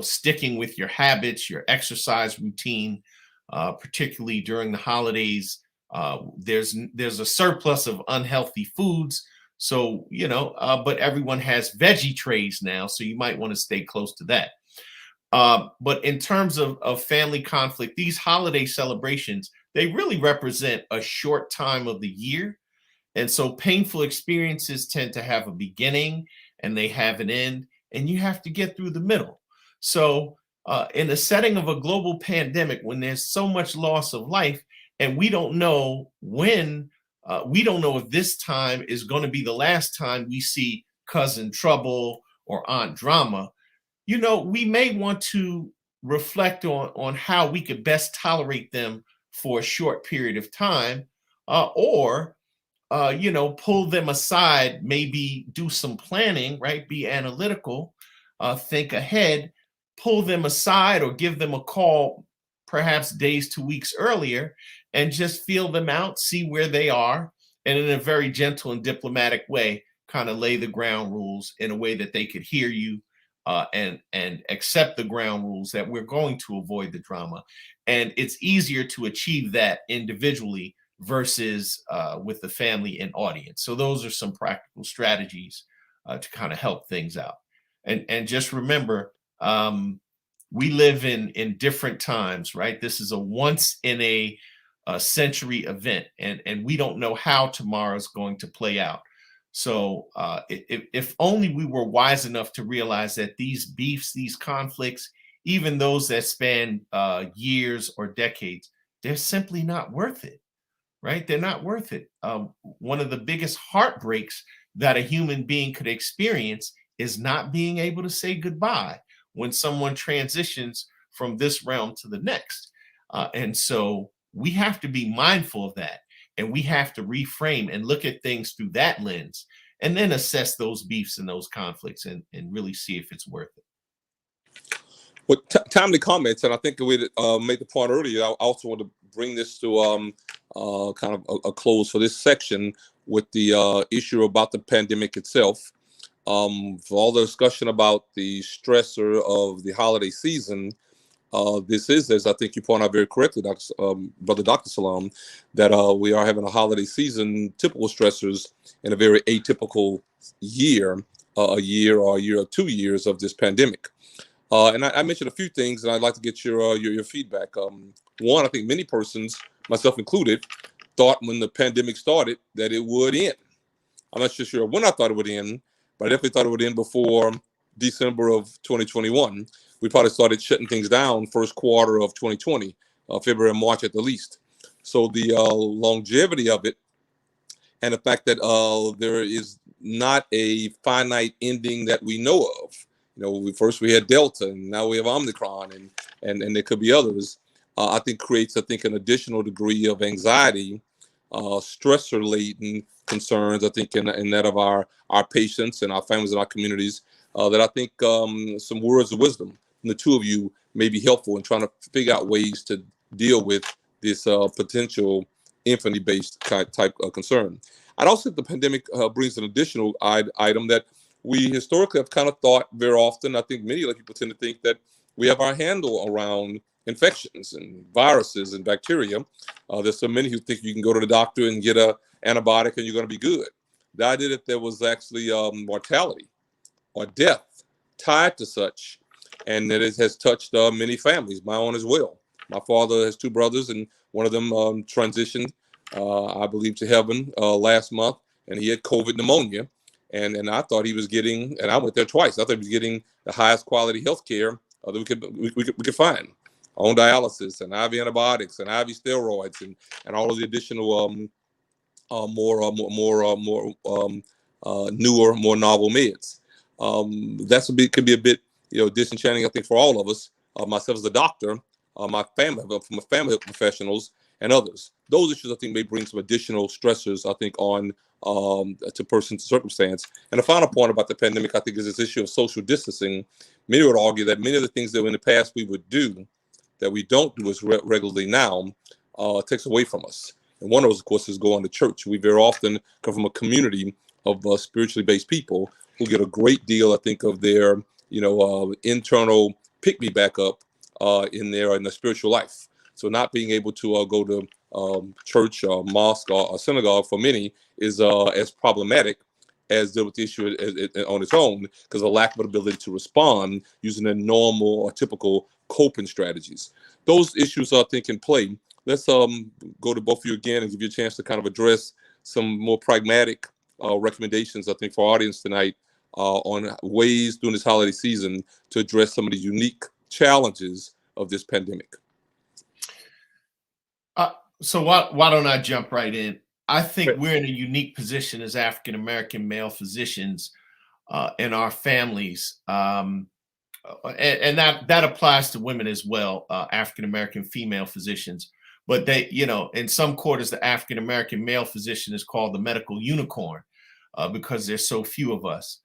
sticking with your habits, your exercise routine, particularly during the holidays. There's a surplus of unhealthy foods. So, but everyone has veggie trays now, so you might want to stay close to that. But in terms of family conflict, these holiday celebrations, they really represent a short time of the year. And so painful experiences tend to have a beginning and they have an end, and you have to get through the middle. So in the setting of a global pandemic, when there's so much loss of life, and we don't know when, we don't know if this time is going to be the last time we see cousin trouble or aunt drama, we may want to reflect on how we could best tolerate them for a short period of time, or pull them aside, maybe do some planning, right? Be analytical, think ahead, pull them aside or give them a call, perhaps days to weeks earlier, and just feel them out, see where they are, and in a very gentle and diplomatic way, kind of lay the ground rules in a way that they could hear you and accept the ground rules that we're going to avoid the drama. And it's easier to achieve that individually versus with the family and audience. So those are some practical strategies to kind of help things out. And just remember, we live in different times, right? This is a once in a century event, and we don't know how tomorrow's going to play out. So if only we were wise enough to realize that these beefs, these conflicts, even those that span years or decades, they're simply not worth it. Right? They're not worth it. One of the biggest heartbreaks that a human being could experience is not being able to say goodbye when someone transitions from this realm to the next. And so we have to be mindful of that. And we have to reframe and look at things through that lens and then assess those beefs and those conflicts and really see if it's worth it. Well, timely comments, and I think we made the point earlier. I also want to bring this to kind of a close for this section with the issue about the pandemic itself. For all the discussion about the stressor of the holiday season, this is, as I think you point out very correctly, Brother Dr. Salam, that we are having a holiday season, typical stressors in a very atypical year, a year or 2 years of this pandemic. And I mentioned a few things, and I'd like to get your feedback. One, I think many persons, myself included, thought when the pandemic started that it would end. I'm not sure when I thought it would end, but I definitely thought it would end before December of 2021. We probably started shutting things down first quarter of 2020, February and March at the least. So the longevity of it and the fact that there is not a finite ending that we know of. First we had Delta, and now we have Omicron, and there could be others. I think creates, an additional degree of anxiety, stressor-laden concerns, I think, in that of our patients and our families and our communities, that I think some words of wisdom from the two of you may be helpful in trying to figure out ways to deal with this potential infinity-based type of concern. I'd also think the pandemic brings an additional item that we historically have kind of thought very often. I think many other people tend to think that we have our handle around infections and viruses and bacteria. There's so many who think you can go to the doctor and get an antibiotic and you're going to be good. The idea that there was actually mortality or death tied to such, and that it has touched many families, my own as well. My father has two brothers, and one of them transitioned, I believe, to heaven last month, and he had COVID pneumonia. And I thought he was getting, and I went there twice, I thought he was getting the highest quality health care that we could find, on dialysis and IV antibiotics and IV steroids and all of the additional newer, more novel meds. Could be a bit, disenchanting, I think, for all of us. Myself as a doctor, my family, from family professionals and others. Those issues, I think, may bring some additional stressors, I think, on to person's circumstance. And the final point about the pandemic, I think, is this issue of social distancing. Many would argue that many of the things that in the past we would do that we don't do as regularly now takes away from us. And one of those, of course, is going to church. We very often come from a community of spiritually based people who get a great deal, I think, of their, internal pick me back up in their spiritual life. So not being able to go to church or mosque or synagogue for many is as problematic as deal with the issue on its own, because of lack of ability to respond using the normal or typical coping strategies. Those issues, I think, in play. Let's go to both of you again and give you a chance to kind of address some more pragmatic recommendations, I think, for our audience tonight on ways during this holiday season to address some of the unique challenges of this pandemic. So why don't I jump right in? I think we're in a unique position as African-American male physicians in our families. And that applies to women as well, African-American female physicians. But they, in some quarters, the African-American male physician is called the medical unicorn because there's so few of us.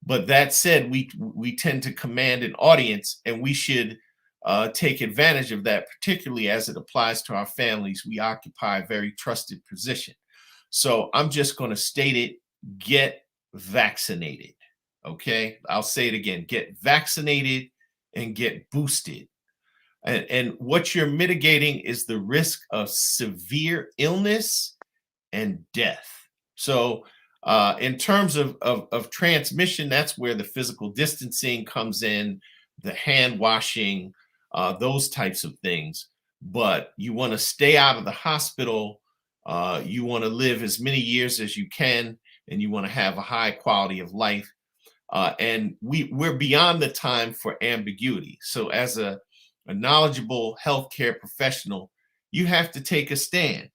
But that said, we tend to command an audience, and we should take advantage of that, particularly as it applies to our families. We occupy a very trusted position. So I'm just going to state it: get vaccinated. Okay, I'll say it again: get vaccinated and get boosted. And what you're mitigating is the risk of severe illness and death. So in terms of transmission, that's where the physical distancing comes in, the hand washing, those types of things. But you want to stay out of the hospital. You want to live as many years as you can, and you want to have a high quality of life. And we're beyond the time for ambiguity. So as a knowledgeable healthcare professional, you have to take a stand,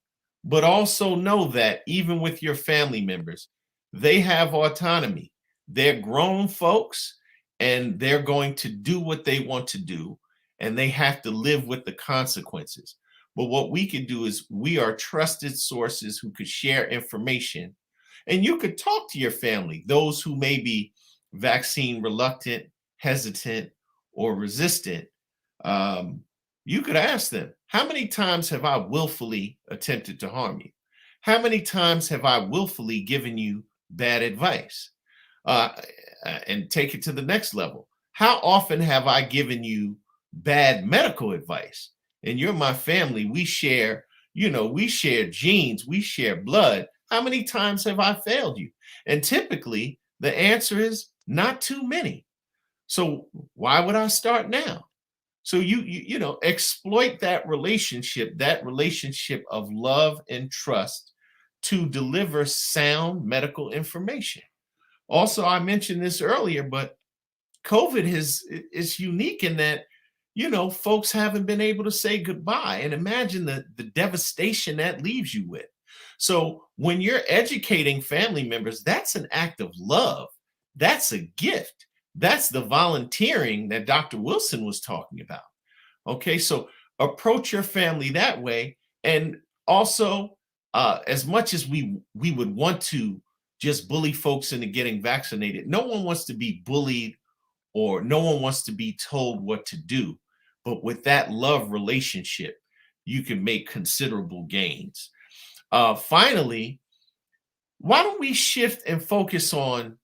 but also know that even with your family members, they have autonomy. They're grown folks, and they're going to do what they want to do, and they have to live with the consequences. But what we can do is we are trusted sources who could share information, and you could talk to your family, those who may be vaccine reluctant, hesitant, or resistant. You could ask them, how many times have I willfully attempted to harm you? How many times have I willfully given you bad advice? And take it to the next level. How often have I given you bad medical advice? And you're my family. We share, we share genes, we share blood. How many times have I failed you? And typically the answer is not too many. So why would I start now? So you exploit that relationship of love and trust to deliver sound medical information. Also, I mentioned this earlier, but COVID is unique in that, folks haven't been able to say goodbye, and imagine the devastation that leaves you with. So when you're educating family members, that's an act of love. That's a gift. That's the volunteering that Dr. Wilson was talking about. Okay, so approach your family that way. And also, as much as we would want to just bully folks into getting vaccinated, no one wants to be bullied or no one wants to be told what to do. But with that love relationship, you can make considerable gains. finally, why don't we shift and focus on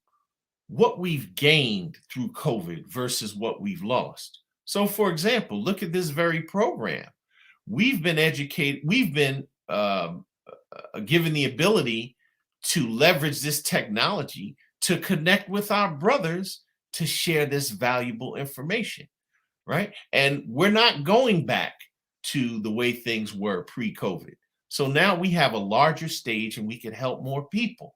what we've gained through COVID versus what we've lost? So, for example, look at this very program. We've been educated, we've been given the ability to leverage this technology to connect with our brothers to share this valuable information, right? And we're not going back to the way things were pre-COVID. So now we have a larger stage and we can help more people.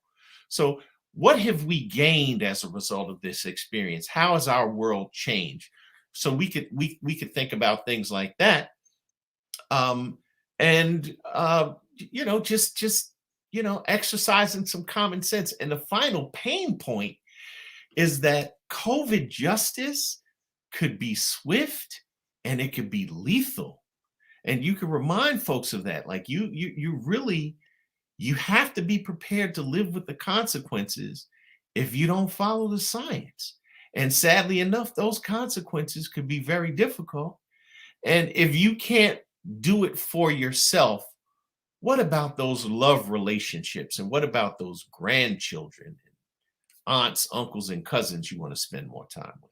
So what have we gained as a result of this experience? How has our world changed? So we could think about things like that. Just exercising some common sense. And the final pain point is that COVID justice could be swift and it could be lethal. And you can remind folks of that. Like you have to be prepared to live with the consequences if you don't follow the science. And sadly enough, those consequences could be very difficult. And if you can't do it for yourself, what about those love relationships? And what about those grandchildren, aunts, uncles, and cousins you want to spend more time with?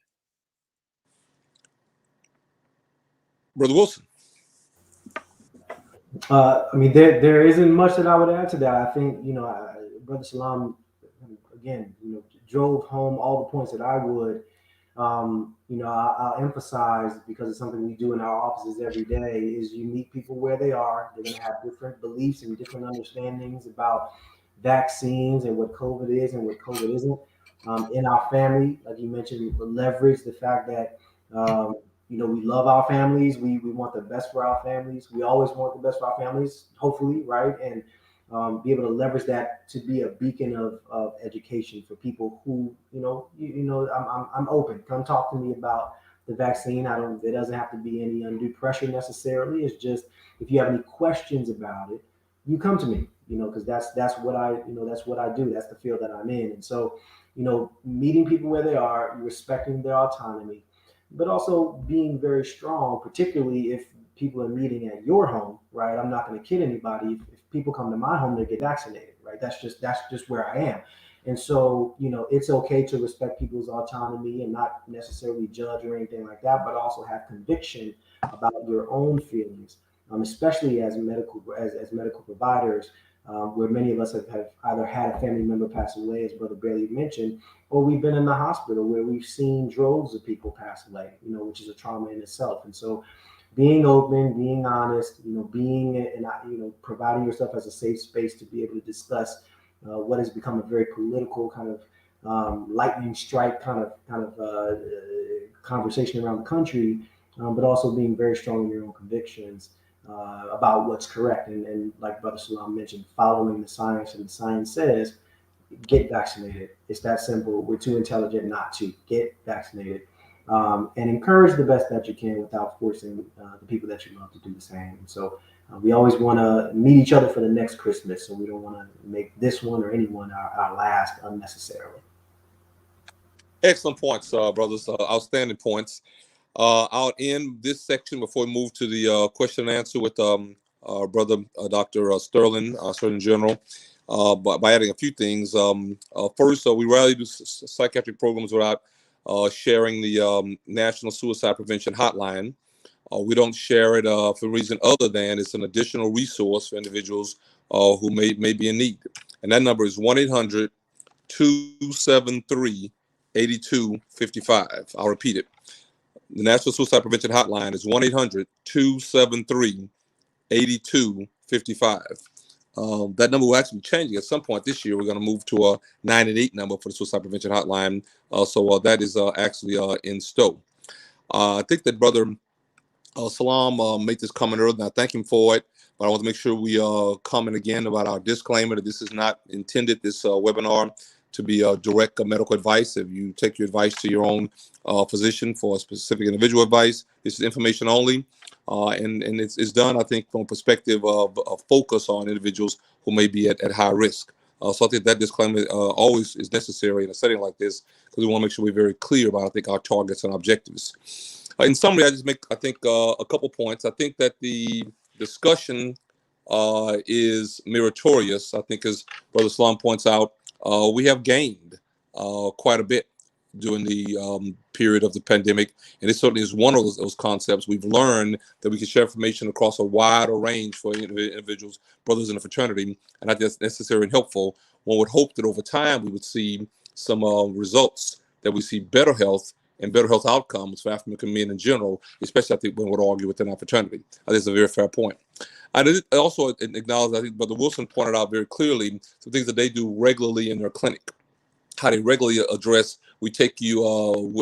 Brother Wilson. There isn't much that I would add to that. I think, Brother Salam, again, drove home all the points that I would. I'll emphasize, because it's something we do in our offices every day, is you meet people where they are. They're going to have different beliefs and different understandings about vaccines and what COVID is and what COVID isn't. In our family, like you mentioned, we leverage the fact that, we love our families. We want the best for our families. We always want the best for our families, hopefully, right? And be able to leverage that to be a beacon of education for people who, I'm open. Come talk to me about the vaccine. There doesn't have to be any undue pressure necessarily. It's just, if you have any questions about it, you come to me, because that's what I do. That's the field that I'm in. And so, meeting people where they are, respecting their autonomy, but also being very strong, particularly if people are meeting at your home, right? I'm not going to kid anybody. If people come to my home, they get vaccinated, right? That's just where I am. And so, it's okay to respect people's autonomy and not necessarily judge or anything like that, but also have conviction about your own feelings, especially as medical providers, where many of us have either had a family member pass away, as Brother Bailey mentioned, or we've been in the hospital where we've seen droves of people pass away, which is a trauma in itself. And so being open, being honest, providing yourself as a safe space to be able to discuss what has become a very political kind of lightning strike kind of conversation around the country, but also being very strong in your own convictions about what's correct. And like Brother Salam mentioned, following the science, and the science says, get vaccinated. It's that simple. We're too intelligent not to. Get vaccinated. And encourage the best that you can without forcing the people that you love to do the same. And so we always want to meet each other for the next Christmas. So we don't want to make this one or anyone our last unnecessarily. Excellent points, brothers. Outstanding points. I'll end this section before we move to the question and answer with Brother Dr. Sterling, Surgeon General, by adding a few things. First, we rarely do psychiatric programs without sharing the National Suicide Prevention Hotline. We don't share it for a reason other than it's an additional resource for individuals who may be in need. And that number is 1-800-273-8255. I'll repeat it. The National Suicide Prevention Hotline is 1-800-273-8255. That number will actually be changing at some point this year. We're going to move to a 988 number for the Suicide Prevention Hotline. So that is actually in stow. I think that Brother Salam made this comment earlier, and I thank him for it. But I want to make sure we comment again about our disclaimer that this is not intended, this webinar, to be direct medical advice. If you take your advice to your own physician for a specific individual advice, this is information only. And it's done, I think, from a perspective of focus on individuals who may be at high risk. So I think that disclaimer always is necessary in a setting like this, because we want to make sure we're very clear about, I think, our targets and objectives. In summary, I just make, I think, a couple points. I think that the discussion is meritorious. I think, as Brother Salam points out, we have gained quite a bit during the period of the pandemic, and it certainly is one of those concepts. We've learned that we can share information across a wider range for individuals, brothers in the fraternity, and I think that's necessary and helpful. One would hope that over time we would see some results, that we see better health and better health outcomes for African men in general, especially I think one would argue within our fraternity. I think it's a very fair point. I also acknowledge, I think Brother Wilson pointed out very clearly, some things that they do regularly in their clinic, how they regularly address, we take you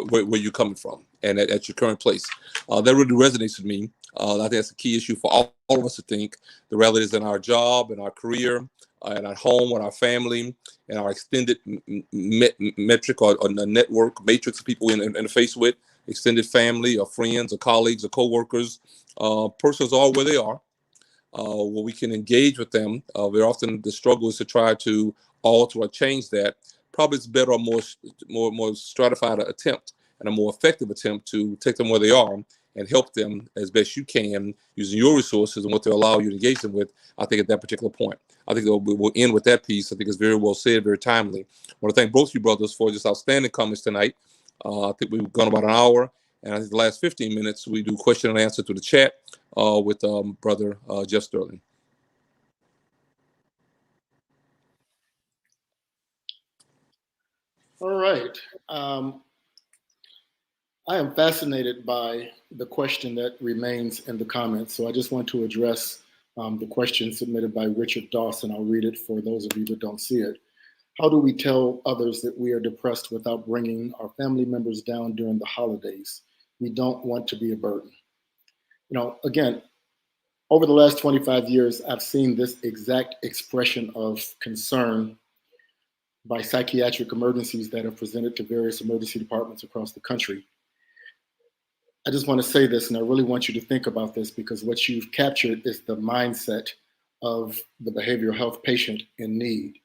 where you're coming from and at your current place. That really resonates with me. I think that's a key issue for all of us to think. The realities in our job, in our career, and at home, with our family, and our extended metric or network matrix of people in the face with, extended family or friends or colleagues or co-workers. Persons are where they are. Where we can engage with them. Very often the struggle is to try to alter or change that. Probably it's better or more stratified attempt and a more effective attempt to take them where they are and help them as best you can using your resources and what they allow you to engage them with, I think, at that particular point. I think we'll end with that piece. I think it's very well said, very timely. I want to thank both you brothers for just outstanding comments tonight. I think we've gone about an hour, and I think the last 15 minutes we do question and answer through the chat with Brother Jeff Sterling. All right. I am fascinated by the question that remains in the comments. So I just want to address the question submitted by Richard Dawson. I'll read it for those of you that don't see it. How do we tell others that we are depressed without bringing our family members down during the holidays? We don't want to be a burden. You know, again, over the last 25 years, I've seen this exact expression of concern by psychiatric emergencies that are presented to various emergency departments across the country. I just want to say this, and I really want you to think about this, because what you've captured is the mindset of the behavioral health patient in need.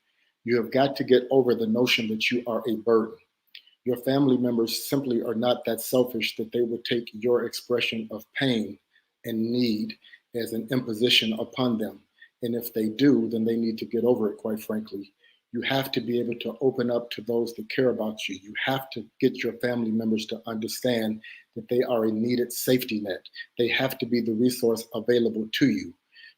You have got to get over the notion that you are a burden. Your family members simply are not that selfish that they would take your expression of pain and need as an imposition upon them. And if they do, then they need to get over it, quite frankly. You have to be able to open up to those that care about you. You have to get your family members to understand that they are a needed safety net. They have to be the resource available to you.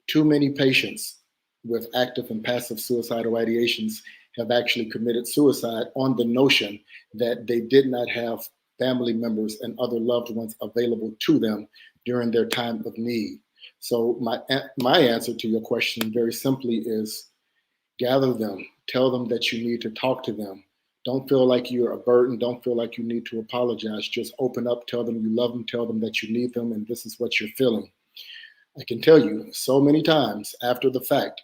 Too many patients with active and passive suicidal ideations have actually committed suicide on the notion that they did not have family members and other loved ones available to them during their time of need. So my answer to your question very simply is gather them, tell them that you need to talk to them. Don't feel like you're a burden. Don't feel like you need to apologize. Just open up, tell them you love them, tell them that you need them, and this is what you're feeling. I can tell you so many times after the fact,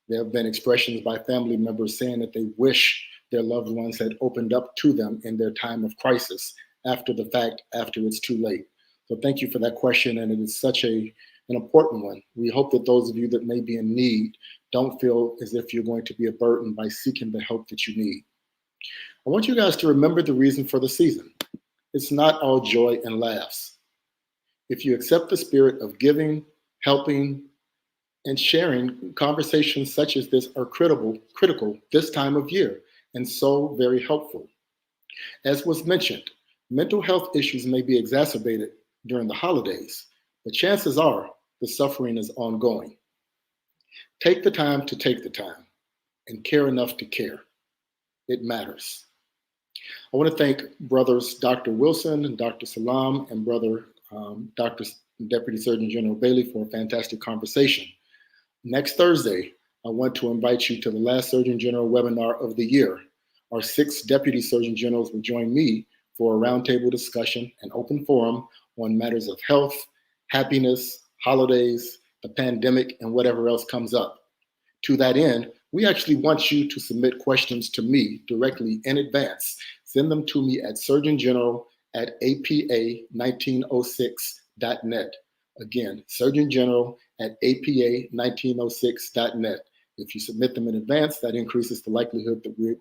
there have been expressions by family members saying that they wish their loved ones had opened up to them in their time of crisis after the fact, after it's too late. So thank you for that question, and it is such an important one. We hope that those of you that may be in need don't feel as if you're going to be a burden by seeking the help that you need. I want you guys to remember the reason for the season. It's not all joy and laughs. If you accept the spirit of giving, helping, and sharing, conversations such as this are critical this time of year, and so very helpful. As was mentioned, mental health issues may be exacerbated during the holidays, but chances are the suffering is ongoing. Take the time to take the time and care enough to care. It matters. I want to thank brothers Dr. Wilson and Dr. Salam and brother Dr. Deputy Surgeon General Bailey for a fantastic conversation. Next Thursday, I want to invite you to the last Surgeon General webinar of the year. Our 6 Deputy Surgeon Generals will join me for a roundtable discussion and open forum on matters of health, happiness, holidays, the pandemic, and whatever else comes up. To that end, we actually want you to submit questions to me directly in advance. Send them to me at surgeongeneral@apa1906.net. Again, surgeongeneral@apa1906.net. If you submit them in advance, that increases the likelihood that we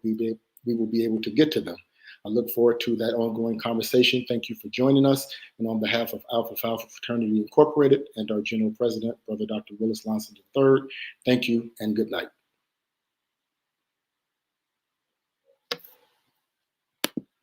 will be able to get to them. I look forward to that ongoing conversation. Thank you for joining us. And on behalf of Alpha Phi Alpha Fraternity Incorporated and our General President, Brother Dr. Willis Lonson III, thank you and good night.